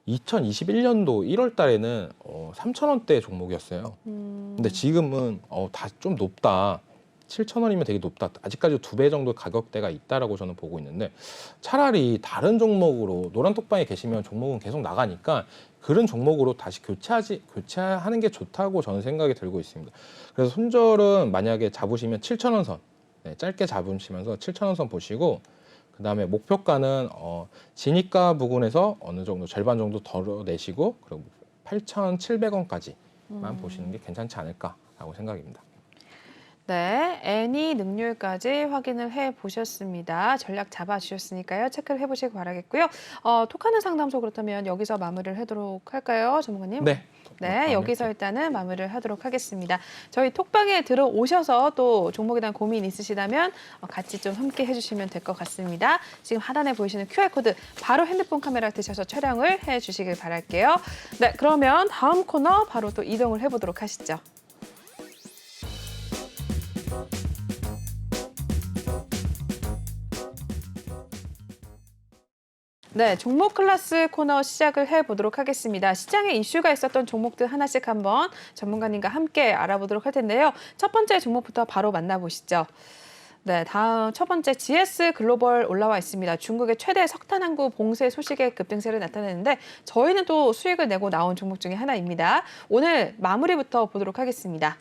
2021년도 1월 달에는 3,000원대 종목이었어요. 근데 지금은 다 좀 높다. 7,000원이면 되게 높다. 아직까지 2배 정도 가격대가 있다라고 저는 보고 있는데 차라리 다른 종목으로 노란톡방에 계시면 종목은 계속 나가니까 그런 종목으로 다시 교체하는 게 좋다고 저는 생각이 들고 있습니다. 그래서 손절은 만약에 잡으시면 7,000원 선, 짧게 잡으시면서 7,000원 선 보시고 그 다음에 목표가는 진입가 부근에서 어느 정도 절반 정도 덜어내시고 그리고 8,700원까지만 보시는 게 괜찮지 않을까라고 생각입니다. 네, 애니 능률까지 확인을 해보셨습니다. 전략 잡아주셨으니까요. 체크를 해보시기 바라겠고요. 톡하는 상담소 그렇다면 여기서 마무리를 하도록 할까요, 전문가님? 네. 네, 여기서 일단은 마무리를 하도록 하겠습니다. 저희 톡방에 들어오셔서 또 종목에 대한 고민 있으시다면 같이 좀 함께 해주시면 될 것 같습니다. 지금 하단에 보이시는 QR코드 바로 핸드폰 카메라 드셔서 촬영을 해주시길 바랄게요. 네, 그러면 다음 코너 바로 또 이동을 해보도록 하시죠. 네, 종목 클래스 코너 시작을 해보도록 하겠습니다. 시장에 이슈가 있었던 종목들 하나씩 한번 전문가님과 함께 알아보도록 할 텐데요. 첫 번째 종목부터 바로 만나보시죠. 네, 다음 첫 번째 GS 글로벌 올라와 있습니다. 중국의 최대 석탄 항구 봉쇄 소식에 급등세를 나타내는데 저희는 또 수익을 내고 나온 종목 중에 하나입니다. 오늘 마무리부터 보도록 하겠습니다.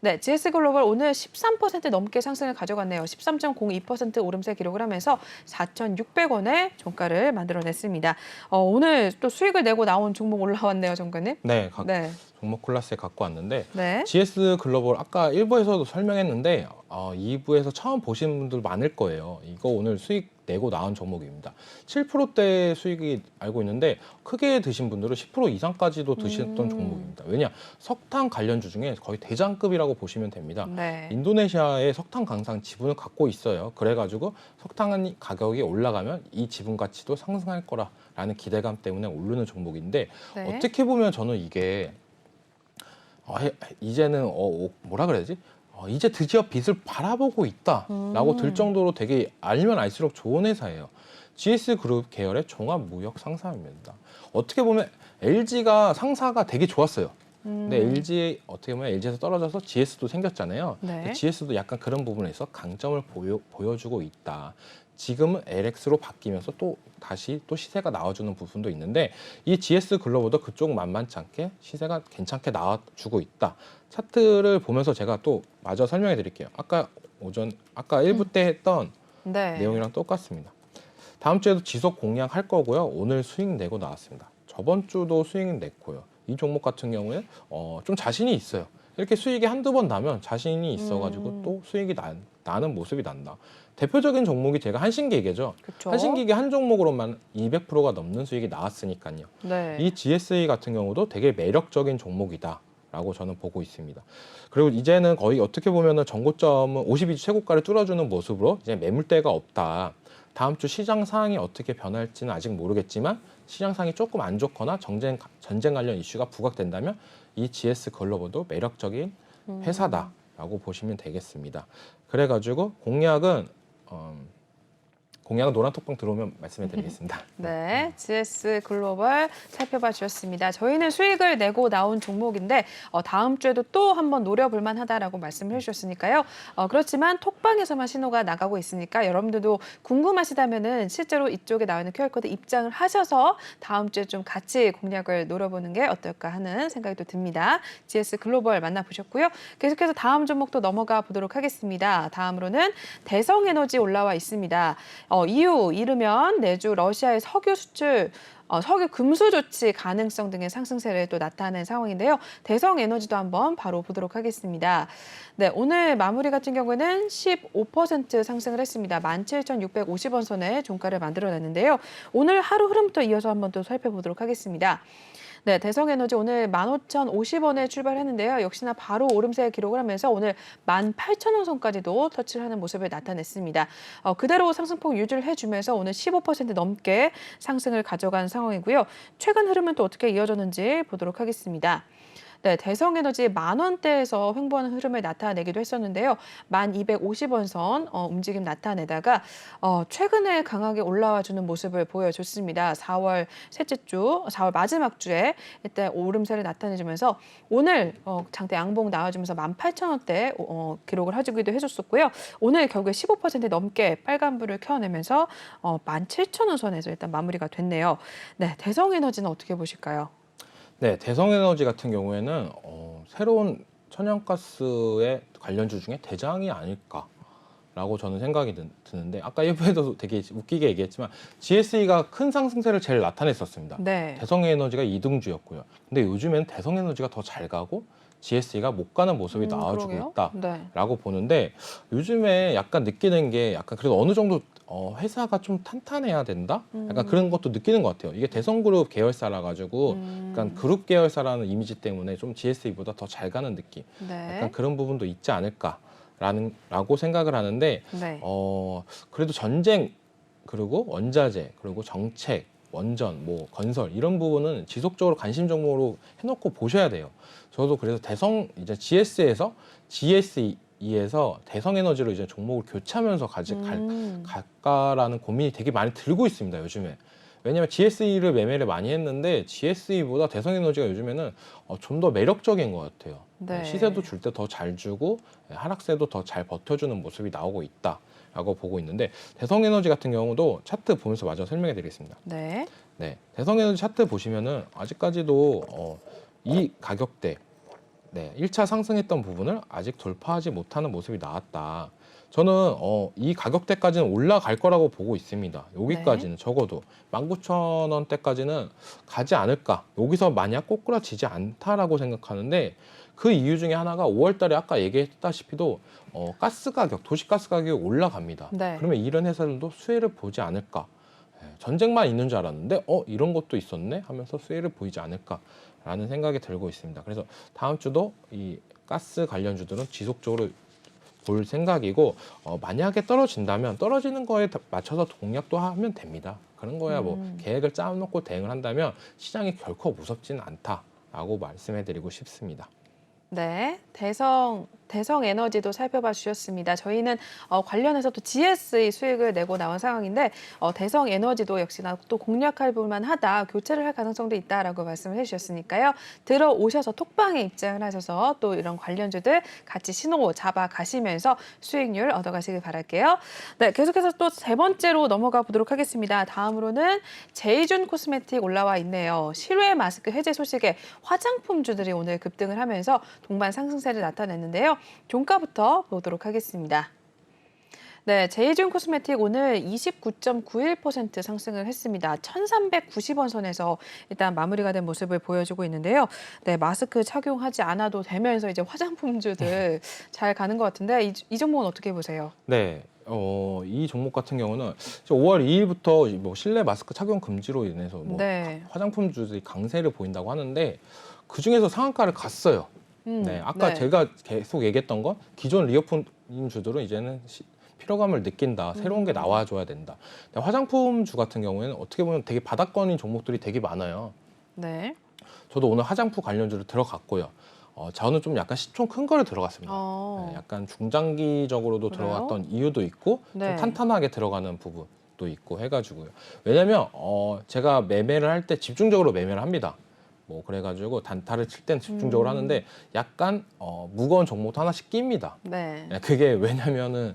네, GS 글로벌 오늘 13% 넘게 상승을 가져갔네요. 13.02% 오름세 기록을 하면서 4,600원의 종가를 만들어냈습니다. 오늘 또 수익을 내고 나온 종목 올라왔네요, 정가님. 네, 네. 종목 클래스에 갖고 왔는데 네. GS 글로벌 아까 1부에서도 설명했는데 2부에서 처음 보신 분들 많을 거예요. 이거 오늘 수익 내고 나온 종목입니다. 7%대 수익이 알고 있는데 크게 드신 분들은 10% 이상까지도 드셨던 종목입니다. 왜냐? 석탄 관련주 중에 거의 대장급이라고 보시면 됩니다. 네. 인도네시아에 석탄 강산 지분을 갖고 있어요. 그래가지고 석탄 가격이 올라가면 이 지분 가치도 상승할 거라는 기대감 때문에 오르는 종목인데 네. 어떻게 보면 저는 이게 이제는 뭐라 그래야지? 이제 드디어 빛을 바라보고 있다라고 들 정도로 되게 알면 알수록 좋은 회사예요. GS 그룹 계열의 종합무역 상사입니다. 어떻게 보면 LG가 상사가 되게 좋았어요. 근데 LG 어떻게 보면 LG에서 떨어져서 GS도 생겼잖아요. 네. GS도 약간 그런 부분에서 강점을 보여주고 있다. 지금은 LX로 바뀌면서 또 다시 또 시세가 나와주는 부분도 있는데 이 GS 글로벌도 그쪽 만만치 않게 시세가 괜찮게 나와주고 있다. 차트를 보면서 제가 또 마저 설명해 드릴게요. 아까 1부 때 했던 네. 내용이랑 똑같습니다. 다음 주에도 지속 공략할 거고요. 오늘 수익 내고 나왔습니다. 저번 주도 수익 냈고요. 이 종목 같은 경우에 좀 자신이 있어요. 이렇게 수익이 한두 번 나면 자신이 있어가지고 또 수익이 나는 모습이 난다. 대표적인 종목이 제가 한신기계죠. 그쵸? 한신기계 한 종목으로만 200%가 넘는 수익이 나왔으니까요. 네. 이 GSA 같은 경우도 되게 매력적인 종목이다라고 저는 보고 있습니다. 그리고 이제는 거의 어떻게 보면은 전고점은 52주 최고가를 뚫어주는 모습으로 이제 매물대가 없다. 다음 주 시장 상황이 어떻게 변할지는 아직 모르겠지만 시장상이 조금 안 좋거나 전쟁 관련 이슈가 부각된다면 이 GS 글로벌도 매력적인 회사다라고 보시면 되겠습니다. 그래가지고 공약은 노란톡방 들어오면 말씀해 드리겠습니다. 네, GS 글로벌 살펴봐 주셨습니다. 저희는 수익을 내고 나온 종목인데 다음 주에도 또 한번 노려볼 만하다라고 말씀을 해주셨으니까요. 그렇지만 톡방에서만 신호가 나가고 있으니까 여러분들도 궁금하시다면은 실제로 이쪽에 나와 있는 QR코드 입장을 하셔서 다음 주에 좀 같이 공략을 노려보는 게 어떨까 하는 생각이 또 듭니다. GS 글로벌 만나보셨고요. 계속해서 다음 종목도 넘어가 보도록 하겠습니다. 다음으로는 대성에너지 올라와 있습니다. 이후 이르면 내주 러시아의 석유 수출, 석유 금수 조치 가능성 등의 상승세를 또 나타낸 상황인데요. 대성에너지도 한번 바로 보도록 하겠습니다. 네, 오늘 마무리 같은 경우에는 15% 상승을 했습니다. 17,650원 선에 종가를 만들어냈는데요. 오늘 하루 흐름부터 이어서 한번 또 살펴보도록 하겠습니다. 네, 대성에너지 오늘 15,050원에 출발했는데요. 역시나 바로 오름세 기록을 하면서 오늘 18,000원 선까지도 터치를 하는 모습을 나타냈습니다. 그대로 상승폭 유지를 해주면서 오늘 15% 넘게 상승을 가져간 상황이고요. 최근 흐름은 또 어떻게 이어졌는지 보도록 하겠습니다. 네, 대성에너지 10,000원대에서 횡보하는 흐름을 나타내기도 했었는데요. 1250원 선 움직임 나타내다가 최근에 강하게 올라와주는 모습을 보여줬습니다. 4월 셋째 주, 4월 마지막 주에 이때 오름세를 나타내주면서 오늘 장대 양봉 나와주면서 18,000원대 기록을 해주기도 해줬었고요. 오늘 결국에 15% 넘게 빨간불을 켜내면서 17,000원 선에서 일단 마무리가 됐네요. 네, 대성에너지는 어떻게 보실까요? 네, 대성에너지 같은 경우에는 새로운 천연가스의 관련주 중에 대장이 아닐까라고 저는 생각이 드는데 아까 1부에도 되게 웃기게 얘기했지만 GSE가 큰 상승세를 제일 나타냈었습니다. 네. 대성에너지가 2등주였고요. 근데 요즘엔 대성에너지가 더 잘 가고 GSE가 못 가는 모습이 나와주고 그러게요. 있다라고 네. 보는데 요즘에 약간 느끼는 게 약간 그래도 어느 정도 회사가 좀 탄탄해야 된다? 약간 그런 것도 느끼는 것 같아요. 이게 대성그룹 계열사라 가지고 약간 그룹 계열사라는 이미지 때문에 좀 GSE보다 더 잘 가는 느낌. 네. 약간 그런 부분도 있지 않을까라고 생각을 하는데 네. 그래도 전쟁 그리고 원자재 그리고 정책 원전 뭐 건설 이런 부분은 지속적으로 관심 종목으로 해놓고 보셔야 돼요. 저도 그래서 이제 GS에서 GSE에서 대성에너지로 이제 종목을 교체하면서 갈까라는 고민이 되게 많이 들고 있습니다. 요즘에. 왜냐하면 GSE를 매매를 많이 했는데 GSE보다 대성에너지가 요즘에는 좀 더 매력적인 것 같아요. 네. 시세도 줄 때 더 잘 주고 하락세도 더 잘 버텨주는 모습이 나오고 있다라고 보고 있는데 대성에너지 같은 경우도 차트 보면서 마저 설명해 드리겠습니다. 네. 네, 대성에너지 차트 보시면은 아직까지도 이 가격대 1차 상승했던 부분을 아직 돌파하지 못하는 모습이 나왔다. 저는 이 가격대까지는 올라갈 거라고 보고 있습니다. 여기까지는 적어도 19,000원대까지는 가지 않을까. 여기서 만약 꼬꾸라지지 않다라고 생각하는데 그 이유 중에 하나가 5월 달에 아까 얘기했다시피도 가스 가격, 도시가스 가격이 올라갑니다. 네. 그러면 이런 회사들도 수혜를 보지 않을까. 전쟁만 있는 줄 알았는데 이런 것도 있었네 하면서 수혜를 보이지 않을까라는 생각이 들고 있습니다. 그래서 다음 주도 이 가스 관련주들은 지속적으로 볼 생각이고 만약에 떨어진다면 떨어지는 거에 맞춰서 공략도 하면 됩니다. 그런 거야 뭐 계획을 짜놓고 대응을 한다면 시장이 결코 무섭지는 않다라고 말씀해드리고 싶습니다. 네, 대성에너지도 살펴봐 주셨습니다. 저희는 관련해서 또 GS의 수익을 내고 나온 상황인데 대성에너지도 역시나 또 공략할 볼만하다, 교체를 할 가능성도 있다라고 말씀을 해주셨으니까요. 들어오셔서 톡방에 입장을 하셔서 또 이런 관련주들 같이 신호 잡아 가시면서 수익률 얻어가시길 바랄게요. 네, 계속해서 또 세 번째로 넘어가 보도록 하겠습니다. 다음으로는 제이준 코스메틱 올라와 있네요. 실외 마스크 해제 소식에 화장품주들이 오늘 급등을 하면서 동반 상승세를 나타냈는데요. 종가부터 보도록 하겠습니다. 네, 제이준 코스메틱 오늘 29.91% 상승을 했습니다. 1,390원 선에서 일단 마무리가 된 모습을 보여주고 있는데요. 네, 마스크 착용하지 않아도 되면서 이제 화장품주들 잘 가는 것 같은데 이 종목은 어떻게 보세요? 네. 이 종목 같은 경우는 5월 2일부터 뭐 실내 마스크 착용 금지로 인해서 뭐 네. 화장품주들이 강세를 보인다고 하는데 그 중에서 상한가를 갔어요. 네, 아까 네. 제가 계속 얘기했던 건 기존 리오프닝 주들은 이제는 피로감을 느낀다. 새로운 게 나와줘야 된다. 근데 화장품주 같은 경우에는 어떻게 보면 되게 바닥권인 종목들이 되게 많아요. 네. 저도 오늘 화장품 관련주로 들어갔고요. 저는 좀 약간 시총 큰 거를 들어갔습니다. 네, 약간 중장기적으로도 그래요? 들어갔던 이유도 있고 네. 좀 탄탄하게 들어가는 부분도 있고 해가지고요. 왜냐면 제가 매매를 할 때 집중적으로 매매를 합니다. 뭐 그래가지고 단타를 칠 때는 집중적으로 하는데 약간 무거운 종목도 하나씩 낍니다. 네. 네, 그게 왜냐면은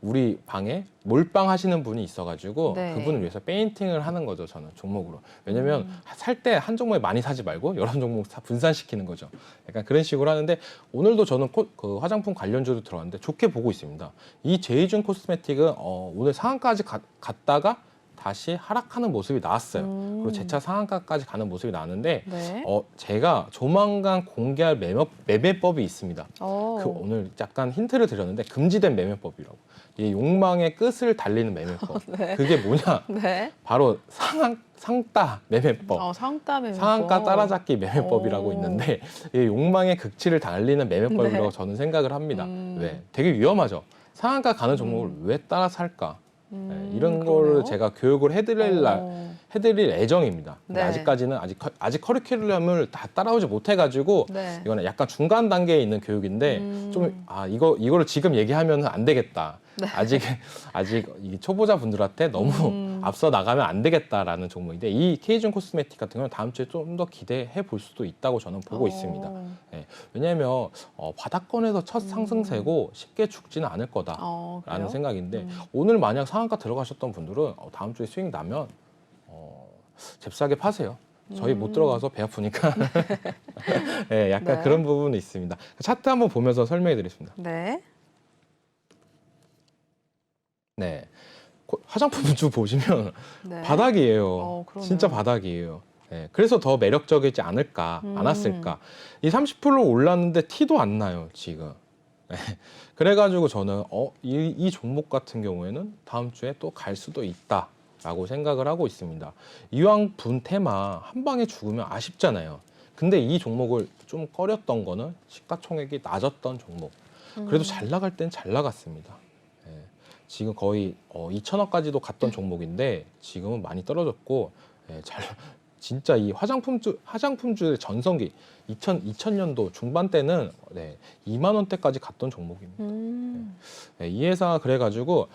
우리 방에 몰빵 하시는 분이 있어가지고 네. 그분을 위해서 페인팅을 하는 거죠. 저는 종목으로. 왜냐면 살 때 한 종목에 많이 사지 말고 여러 종목 다 분산시키는 거죠. 약간 그런 식으로 하는데 오늘도 저는 그 화장품 관련주도 들어갔는데 좋게 보고 있습니다. 이 제이준 코스메틱은 오늘 상한까지 갔다가 다시 하락하는 모습이 나왔어요. 그리고 재차 상한가까지 가는 모습이 나왔는데 네. 제가 조만간 공개할 매매법이 있습니다. 오늘 약간 힌트를 드렸는데 금지된 매매법이라고. 이 욕망의 끝을 달리는 매매법. 네. 그게 뭐냐? 네. 바로 상따 매매법. 상따 매매법. 상한가 따라잡기 매매법이라고 오. 있는데 이 욕망의 극치를 달리는 매매법이라고 네. 저는 생각을 합니다. 왜? 되게 위험하죠. 상한가 가는 종목을 왜 따라 살까? 네, 이런 그러네요. 거를 제가 교육을 해드릴 예정입니다. 근데 네. 아직까지는 아직 커리큘럼을 다 따라오지 못해가지고 네. 이거는 약간 중간 단계에 있는 교육인데 이거를 지금 얘기하면 안 되겠다. 네. 아직 이 초보자 분들한테 너무 앞서 나가면 안 되겠다라는 종목인데 이 케이준 코스메틱 같은 경우는 다음 주에 좀 더 기대해 볼 수도 있다고 저는 보고 있습니다. 네, 왜냐하면 바닥권에서 첫 상승세고 쉽게 죽지는 않을 거다라는 그래요? 생각인데 오늘 만약 상한가 들어가셨던 분들은 다음 주에 수익 나면 잽싸게 파세요. 저희 못 들어가서 배 아프니까 네, 약간 네. 그런 부분이 있습니다. 차트 한번 보면서 설명해 드리겠습니다. 네. 네, 화장품주 보시면 네. 바닥이에요. 그러네요. 진짜 바닥이에요. 네, 그래서 더 매력적이지 않았을까. 이 30% 올랐는데 티도 안 나요, 지금. 네, 그래가지고 저는 이 종목 같은 경우에는 다음 주에 또 갈 수도 있다라고 생각을 하고 있습니다. 이왕 분 테마 한 방에 죽으면 아쉽잖아요. 근데 이 종목을 좀 꺼렸던 거는 시가총액이 낮았던 종목. 그래도 잘 나갈 땐 잘 나갔습니다. 네, 지금 거의 2천억까지도 갔던 종목인데 지금은 많이 떨어졌고 진짜 이 화장품주의 전성기 2000년도 중반 때는 2만 원대까지 갔던 종목입니다. 네, 이 회사 그래가지고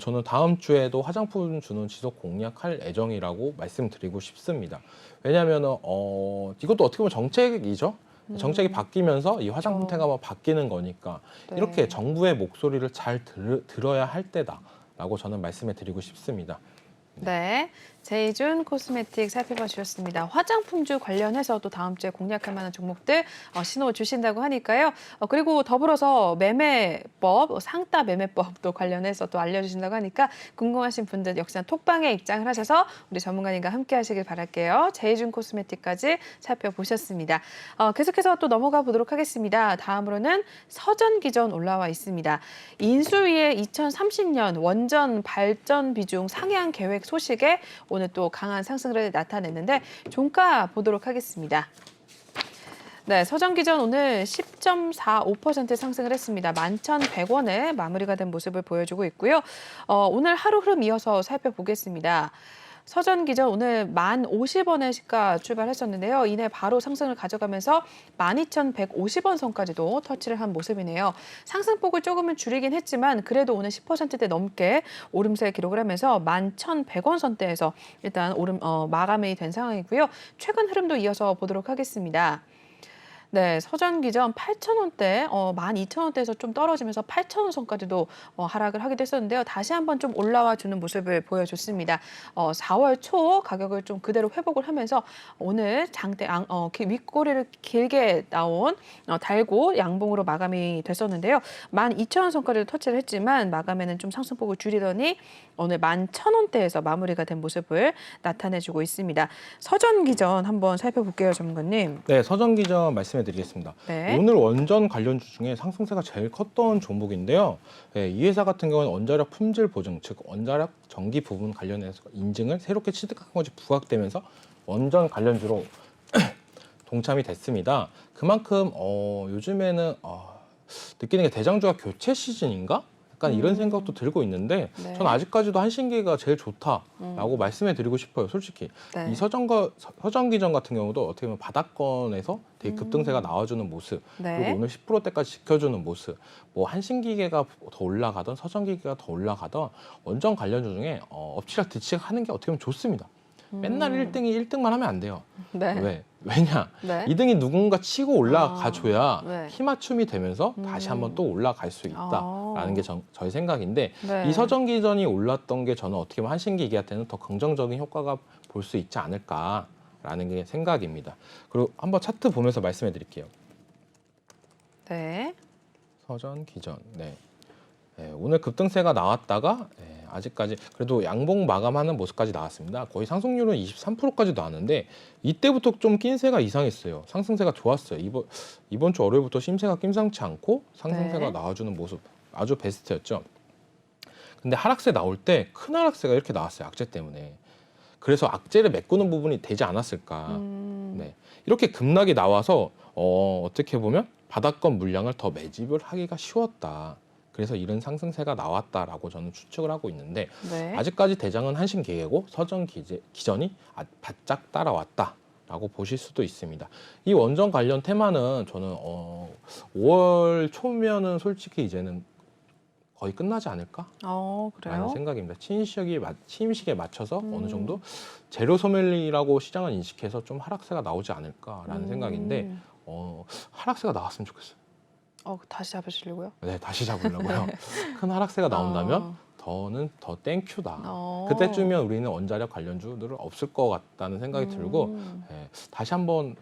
저는 다음 주에도 화장품주는 지속 공략할 예정이라고 말씀드리고 싶습니다. 왜냐하면 이것도 어떻게 보면 정책이죠. 정책이 바뀌면서 이 화장품 테마가 바뀌는 거니까 네. 이렇게 정부의 목소리를 잘 들어야 할 때다라고 저는 말씀해 드리고 싶습니다. 네. 제이준 코스메틱 살펴봐 주셨습니다. 화장품주 관련해서 또 다음 주에 공략할 만한 종목들 신호 주신다고 하니까요. 그리고 더불어서 매매법, 상따 매매법도 관련해서 또 알려주신다고 하니까 궁금하신 분들 역시나 톡방에 입장을 하셔서 우리 전문가님과 함께 하시길 바랄게요. 제이준 코스메틱까지 살펴보셨습니다. 계속해서 또 넘어가 보도록 하겠습니다. 다음으로는 서전기전 올라와 있습니다. 인수위의 2030년 원전 발전 비중 상향 계획 소식에 오늘 또 강한 상승을 나타냈는데 종가 보도록 하겠습니다. 네, 서전기전 오늘 10.45% 상승을 했습니다. 11,100원에 마무리가 된 모습을 보여주고 있고요. 오늘 하루 흐름 이어서 살펴보겠습니다. 서전기전 오늘 1,050원의 시가 출발했었는데요. 이내 바로 상승을 가져가면서 12,150원 선까지도 터치를 한 모습이네요. 상승폭을 조금은 줄이긴 했지만 그래도 오늘 10%대 넘게 오름세 기록을 하면서 11,100원 선대에서 일단 마감이 된 상황이고요. 최근 흐름도 이어서 보도록 하겠습니다. 네, 서전기전 8,000원대, 12,000원대에서 좀 떨어지면서 8,000원 선까지도 하락을 하기도 했었는데요. 다시 한번 좀 올라와 주는 모습을 보여줬습니다. 4월 초 가격을 좀 그대로 회복을 하면서 오늘 장대 윗꼬리를 길게 나온 달고 양봉으로 마감이 됐었는데요. 12,000원 선까지도 터치를 했지만 마감에는 좀 상승폭을 줄이더니 오늘 11,000원대에서 마무리가 된 모습을 나타내주고 있습니다. 서전기전 한번 살펴볼게요, 전문가님. 네, 서전기전 말씀해 드리겠습니다. 네. 오늘 원전 관련주 중에 상승세가 제일 컸던 종목인데요. 네, 이 회사 같은 경우는 원자력 품질 보증, 즉 원자력 전기 부분 관련해서 인증을 새롭게 취득한 것이 부각되면서 원전 관련주로 동참이 됐습니다. 그만큼 요즘에는 느끼는 게 대장주가 교체 시즌인가? 약간 이런 생각도 들고 있는데 네. 저는 아직까지도 한신기계가 제일 좋다라고 말씀해 드리고 싶어요. 솔직히. 네. 이 서전기전 같은 경우도 어떻게 보면 바닥권에서 되게 급등세가 나와주는 모습, 네. 그리고 오늘 10%대까지 지켜주는 모습, 뭐 한신기계가 더 올라가던 서전기계가 더 올라가던 원전 관련주 중에 엎치락뒤치락 하는 게 어떻게 보면 좋습니다. 맨날 1등이 1등만 하면 안 돼요. 네. 왜냐? 네. 2등이 누군가 치고 올라가줘야 네. 힘맞춤이 되면서 다시 한번 또 올라갈 수 있다라는 게 저희 생각인데 네. 이 서전기전이 올랐던 게 저는 어떻게 보면 한신기계한테는 더 긍정적인 효과가 볼 수 있지 않을까라는 게 생각입니다. 그리고 한번 차트 보면서 말씀해 드릴게요. 네. 서전기전. 네. 네, 오늘 급등세가 나왔다가 아직까지 그래도 양봉 마감하는 모습까지 나왔습니다. 거의 상승률은 23%까지 나왔는데 이때부터 좀 낀세가 이상했어요. 상승세가 좋았어요. 이번 주 월요일부터 심세가 낌상치 않고 상승세가 네. 나와주는 모습 아주 베스트였죠. 근데 하락세 나올 때 큰 하락세가 이렇게 나왔어요. 악재 때문에. 그래서 악재를 메꾸는 부분이 되지 않았을까. 네. 이렇게 급락이 나와서 어떻게 보면 바닥권 물량을 더 매집을 하기가 쉬웠다. 그래서 이런 상승세가 나왔다라고 저는 추측을 하고 있는데 네. 아직까지 아직까지 대장은 한신기계고 서전기전이 바짝 따라왔다라고 보실 수도 있습니다. 이 원전 관련 테마는 저는 5월 초면은 솔직히 이제는 거의 끝나지 않을까? 라는 그래요? 생각입니다. 취임식에 맞춰서 어느 정도 제로 소멸이라고 시장은 인식해서 좀 하락세가 나오지 않을까라는 생각인데 하락세가 나왔으면 좋겠어요. 다시 잡으시려고요? 네, 다시 잡으려고요. 큰 하락세가 나온다면 저는 더 땡큐다. 그때쯤이면 우리는 원자력 관련주들은 없을 것 같다는 생각이 들고 다시 한번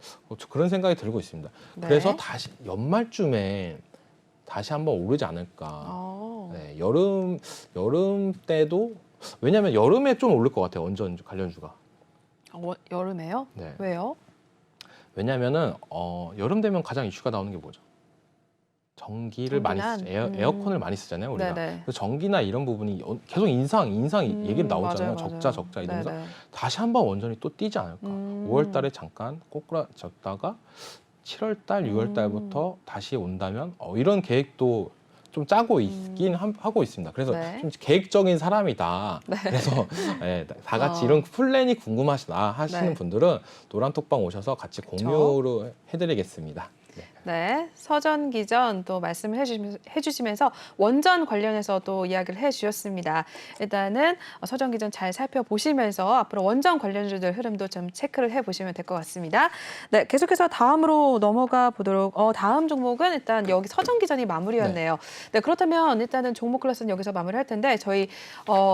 그런 생각이 들고 있습니다. 네. 그래서 다시 연말쯤에 다시 한번 오르지 않을까. 네, 여름 때도 왜냐하면 여름에 좀 오를 것 같아요. 원전 관련주가. 여름에요? 네. 왜요? 왜냐하면은 여름 되면 가장 이슈가 나오는 게 뭐죠? 전기를 많이 쓰죠. 에어컨을 많이 쓰잖아요, 우리가. 네네. 그래서 전기나 이런 부분이 계속 인상 얘기를 나오잖아요. 맞아요. 적자 이러면서 네네. 다시 한번 원전이 또 뛰지 않을까. 5월 달에 잠깐 꼬꾸라졌다가 7월 달, 6월 달부터 다시 온다면 이런 계획도 좀 짜고 있긴 하고 있습니다. 그래서 네. 좀 계획적인 사람이다. 그래서 다 같이 이런 플랜이 궁금하시다 하시는 네. 분들은 노란톡방 오셔서 같이 공유를 해드리겠습니다. 네. 네, 서전기전 또 말씀을 해주시면서 원전 관련해서 또 이야기를 해주셨습니다. 일단은 서전기전 잘 살펴보시면서 앞으로 원전 관련주들 흐름도 좀 체크를 해보시면 될 것 같습니다. 네, 계속해서 다음으로 넘어가 보도록 다음 종목은 일단 여기 서전기전이 마무리였네요. 네, 그렇다면 일단은 종목 클래스는 여기서 마무리할 텐데 저희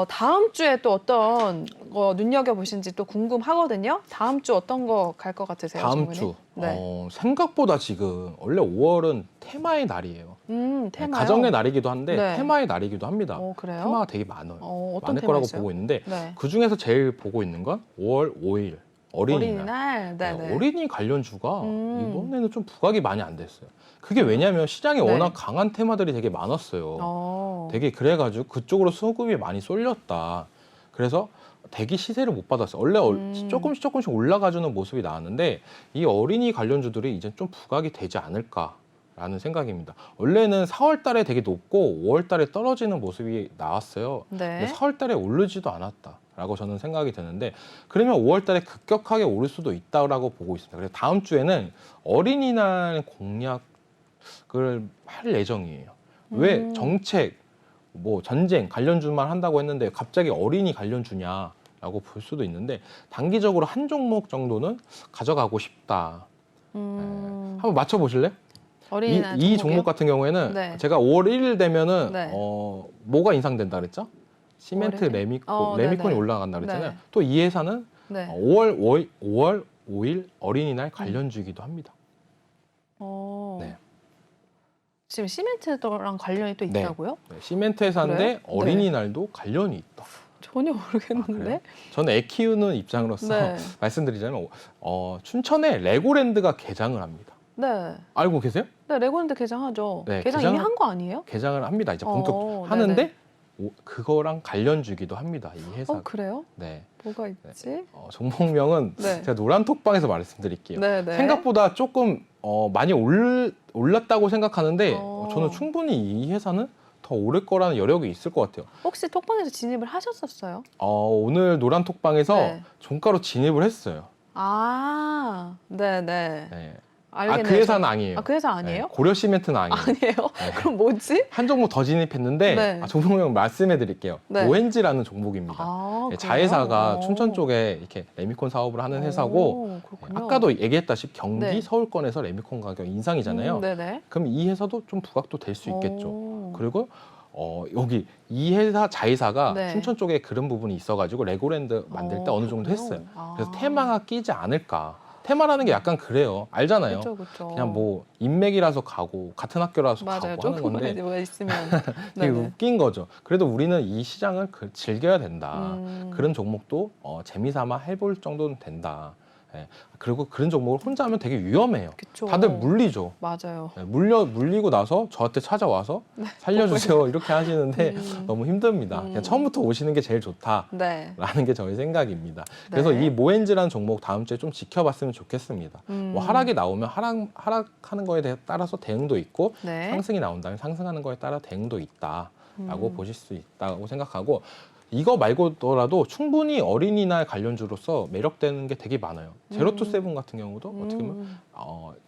다음 주에 또 어떤 거 눈여겨보신지 또 궁금하거든요. 다음 주 어떤 거 갈 것 같으세요? 다음 정문이? 주 네. 생각보다 지금 원래 5월은 테마의 날이에요. 테마요? 가정의 날이기도 한데 네. 테마의 날이기도 합니다. 그래요? 테마가 되게 많아요. 어떤 많을 테마 거라고 있어요? 보고 있는데 네. 그 중에서 제일 보고 있는 건 5월 5일 어린이날. 네네. 어린이 관련주가 음. 이번에는 좀 부각이 많이 안 됐어요. 그게 왜냐하면 시장에 네. 워낙 강한 테마들이 되게 많았어요. 되게 그래가지고 그쪽으로 수급이 많이 쏠렸다. 그래서 대기 시세를 못 받았어요. 원래 조금씩 올라가주는 모습이 나왔는데 이 어린이 관련주들이 이제 좀 부각이 되지 않을까라는 생각입니다. 원래는 4월 달에 되게 높고 5월 달에 떨어지는 모습이 나왔어요. 네. 근데 4월 달에 오르지도 않았다라고 저는 생각이 드는데 그러면 5월 달에 급격하게 오를 수도 있다라고 보고 있습니다. 그래서 다음 주에는 어린이날 공략을 할 예정이에요. 왜 정책 뭐 전쟁 관련주만 한다고 했는데 갑자기 어린이 관련주냐라고 볼 수도 있는데 단기적으로 한 종목 정도는 가져가고 싶다. 한번 맞춰보실래요? 어린이날 이 종목 같은 경우에는 네. 제가 5월 1일 되면은 네. 뭐가 인상된다 그랬죠? 시멘트 5월 1일? 레미콘이 네네. 올라간다 그랬잖아요. 네. 또 이 회사는 네. 5월 5일 어린이날 관련주이기도 합니다. 네. 지금 시멘트랑 관련이 또 네. 있다고요? 네, 시멘트 회사인데 그래요? 어린이날도 관련이 있다. 전혀 모르겠는데. 그래요? 저는 애 키우는 입장으로서 네. 말씀드리자면 춘천에 레고랜드가 개장을 합니다. 네. 알고 계세요? 네, 레고랜드 개장하죠. 네, 개장 이미 한 거 아니에요? 개장을 합니다. 이제 본격 네네. 하는데 그거랑 관련주기도 합니다. 이 회사. 그래요? 네. 뭐가 있지? 종목명은 네. 제가 노란톡방에서 말씀드릴게요. 네네. 생각보다 조금 많이 올랐다고 생각하는데 어. 저는 충분히 이 회사는 더 오를 거라는 여력이 있을 것 같아요. 혹시 톡방에서 진입을 하셨었어요? 오늘 노란 톡방에서 네. 종가로 진입을 했어요. 아, 네네. 네. 알겠네요. 그 회사는 아니에요. 그 회사 아니에요? 네, 고려 시멘트는 아니에요. 아니에요? 네. 그럼 뭐지? 한 종목 더 진입했는데 네. 종목명 말씀해 드릴게요. 네. 오엔지라는 종목입니다. 아, 네, 그래요? 자회사가 오. 춘천 쪽에 이렇게 레미콘 사업을 하는 회사고 오, 그렇군요. 아까도 얘기했다시피 경기 네. 서울권에서 레미콘 가격 인상이잖아요. 네네. 그럼 이 회사도 좀 부각도 될 수 있겠죠. 오. 그리고 여기 이 회사 자회사가 네. 춘천 쪽에 그런 부분이 있어가지고 레고랜드 만들 때 어느 정도 그렇군요. 했어요. 아. 그래서 테마가 끼지 않을까. 테마라는 게 약간 그래요. 알잖아요. 그렇죠. 그냥 뭐 인맥이라서 가고 같은 학교라서 맞아요. 가고 하는 조금만 건데 뭐가 있으면. 되게 네네. 웃긴 거죠. 그래도 우리는 이 시장을 즐겨야 된다. 그런 종목도 재미삼아 해볼 정도는 된다. 예. 그리고 그런 종목을 혼자 하면 되게 위험해요. 그쵸. 다들 물리죠. 맞아요. 예, 물리고 나서 저한테 찾아와서 살려주세요 이렇게 하시는데 너무 힘듭니다. 그냥 처음부터 오시는 게 제일 좋다라는 네. 게 저의 생각입니다. 그래서 네. 이 모엔즈라는 종목 다음 주에 좀 지켜봤으면 좋겠습니다. 뭐 하락이 나오면 하락하는 거에 따라서 대응도 있고 네. 상승이 나온다면 상승하는 거에 따라 대응도 있다라고 보실 수 있다고 생각하고 이거 말고더라도 충분히 어린이날 관련주로서 매력되는 게 되게 많아요. 제로투세븐 같은 경우도 어떻게 보면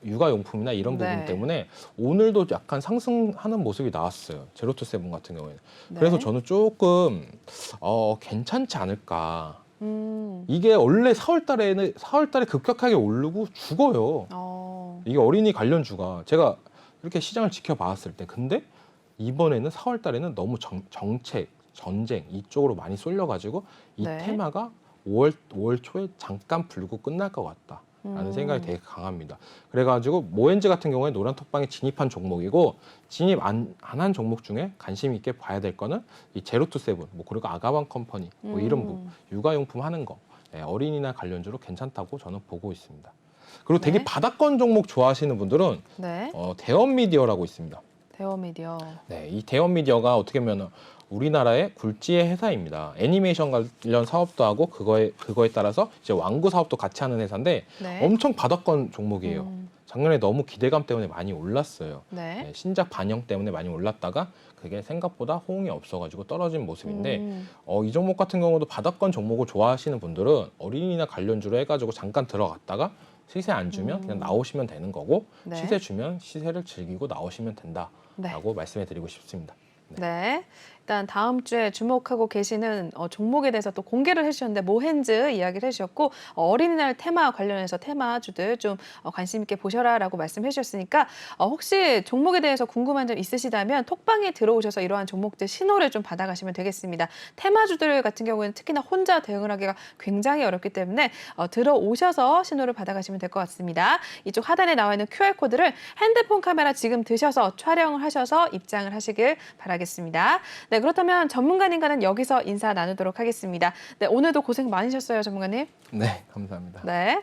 육아용품이나 이런 네. 부분 때문에 오늘도 약간 상승하는 모습이 나왔어요. 제로투세븐 같은 경우에는. 네. 그래서 저는 조금 괜찮지 않을까. 음. 이게 원래 4월달에 급격하게 오르고 죽어요. 이게 어린이 관련주가 제가 이렇게 시장을 지켜봤을 때 근데 이번에는 4월달에는 너무 정책 전쟁 이쪽으로 많이 쏠려가지고 이 네. 테마가 5월 초에 잠깐 불고 끝날 것 같다라는 생각이 되게 강합니다. 그래가지고 모엔즈 같은 경우에 노란 톡방에 진입한 종목이고 진입 안 한 종목 중에 관심 있게 봐야 될 거는 이 제로투세븐 뭐 그리고 아가방 컴퍼니 뭐 이런 육아용품 하는 거 어린이날 관련주로 괜찮다고 저는 보고 있습니다. 그리고 되게 네. 바닥권 종목 좋아하시는 분들은 네. 대원미디어라고 있습니다. 대어미디어. 네, 이 대원미디어가 어떻게 보면 우리나라의 굴지의 회사입니다. 애니메이션 관련 사업도 하고 그거에 따라서 이제 완구 사업도 같이 하는 회사인데 네. 엄청 바닥권 종목이에요. 작년에 너무 기대감 때문에 많이 올랐어요. 네. 네, 신작 반영 때문에 많이 올랐다가 그게 생각보다 호응이 없어가지고 떨어진 모습인데 이 종목 같은 경우도 바닥권 종목을 좋아하시는 분들은 어린이나 관련주로 해가지고 잠깐 들어갔다가 시세 안 주면 그냥 나오시면 되는 거고 네. 시세 주면 시세를 즐기고 나오시면 된다라고 말씀해드리고 싶습니다. 네. 일단 다음 주에 주목하고 계시는 종목에 대해서 또 공개를 해주셨는데 모헨즈 이야기를 해주셨고 어린이날 테마 관련해서 테마주들 좀 관심 있게 보셔라라고 말씀해 주셨으니까 혹시 종목에 대해서 궁금한 점 있으시다면 톡방에 들어오셔서 이러한 종목들 신호를 좀 받아가시면 되겠습니다. 테마주들 같은 경우에는 특히나 혼자 대응을 하기가 굉장히 어렵기 때문에 들어오셔서 신호를 받아가시면 될 것 같습니다. 이쪽 하단에 나와 있는 QR코드를 핸드폰 카메라 지금 드셔서 촬영을 하셔서 입장을 하시길 바라겠습니다. 네, 그렇다면 전문가님과는 여기서 인사 나누도록 하겠습니다. 네, 오늘도 고생 많으셨어요, 전문가님. 네, 감사합니다. 네.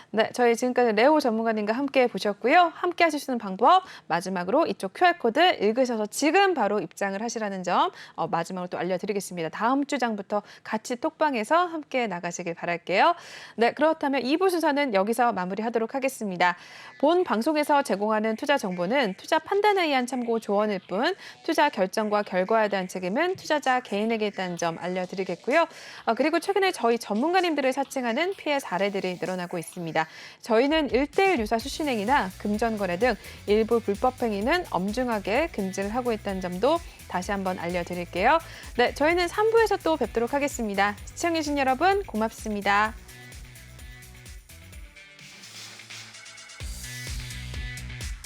네, 저희 지금까지 레오 전문가님과 함께 보셨고요. 함께 하실 수 있는 방법 마지막으로 이쪽 QR코드 읽으셔서 지금 바로 입장을 하시라는 점 마지막으로 또 알려드리겠습니다. 다음 주장부터 같이 톡방에서 함께 나가시길 바랄게요. 네, 그렇다면 2부 순서는 여기서 마무리하도록 하겠습니다. 본 방송에서 제공하는 투자 정보는 투자 판단에 의한 참고 조언일 뿐 투자 결정과 결과에 대한 책임은 투자자 개인에게 있다는 점 알려드리겠고요. 그리고 최근에 저희 전문가님들을 사칭하는 피해 사례들이 늘어나고 있습니다. 저희는 1:1 유사 수신행위나 금전거래 등 일부 불법 행위는 엄중하게 금지를 하고 있다는 점도 다시 한번 알려드릴게요. 네, 저희는 3부에서 또 뵙도록 하겠습니다. 시청해주신 여러분 고맙습니다.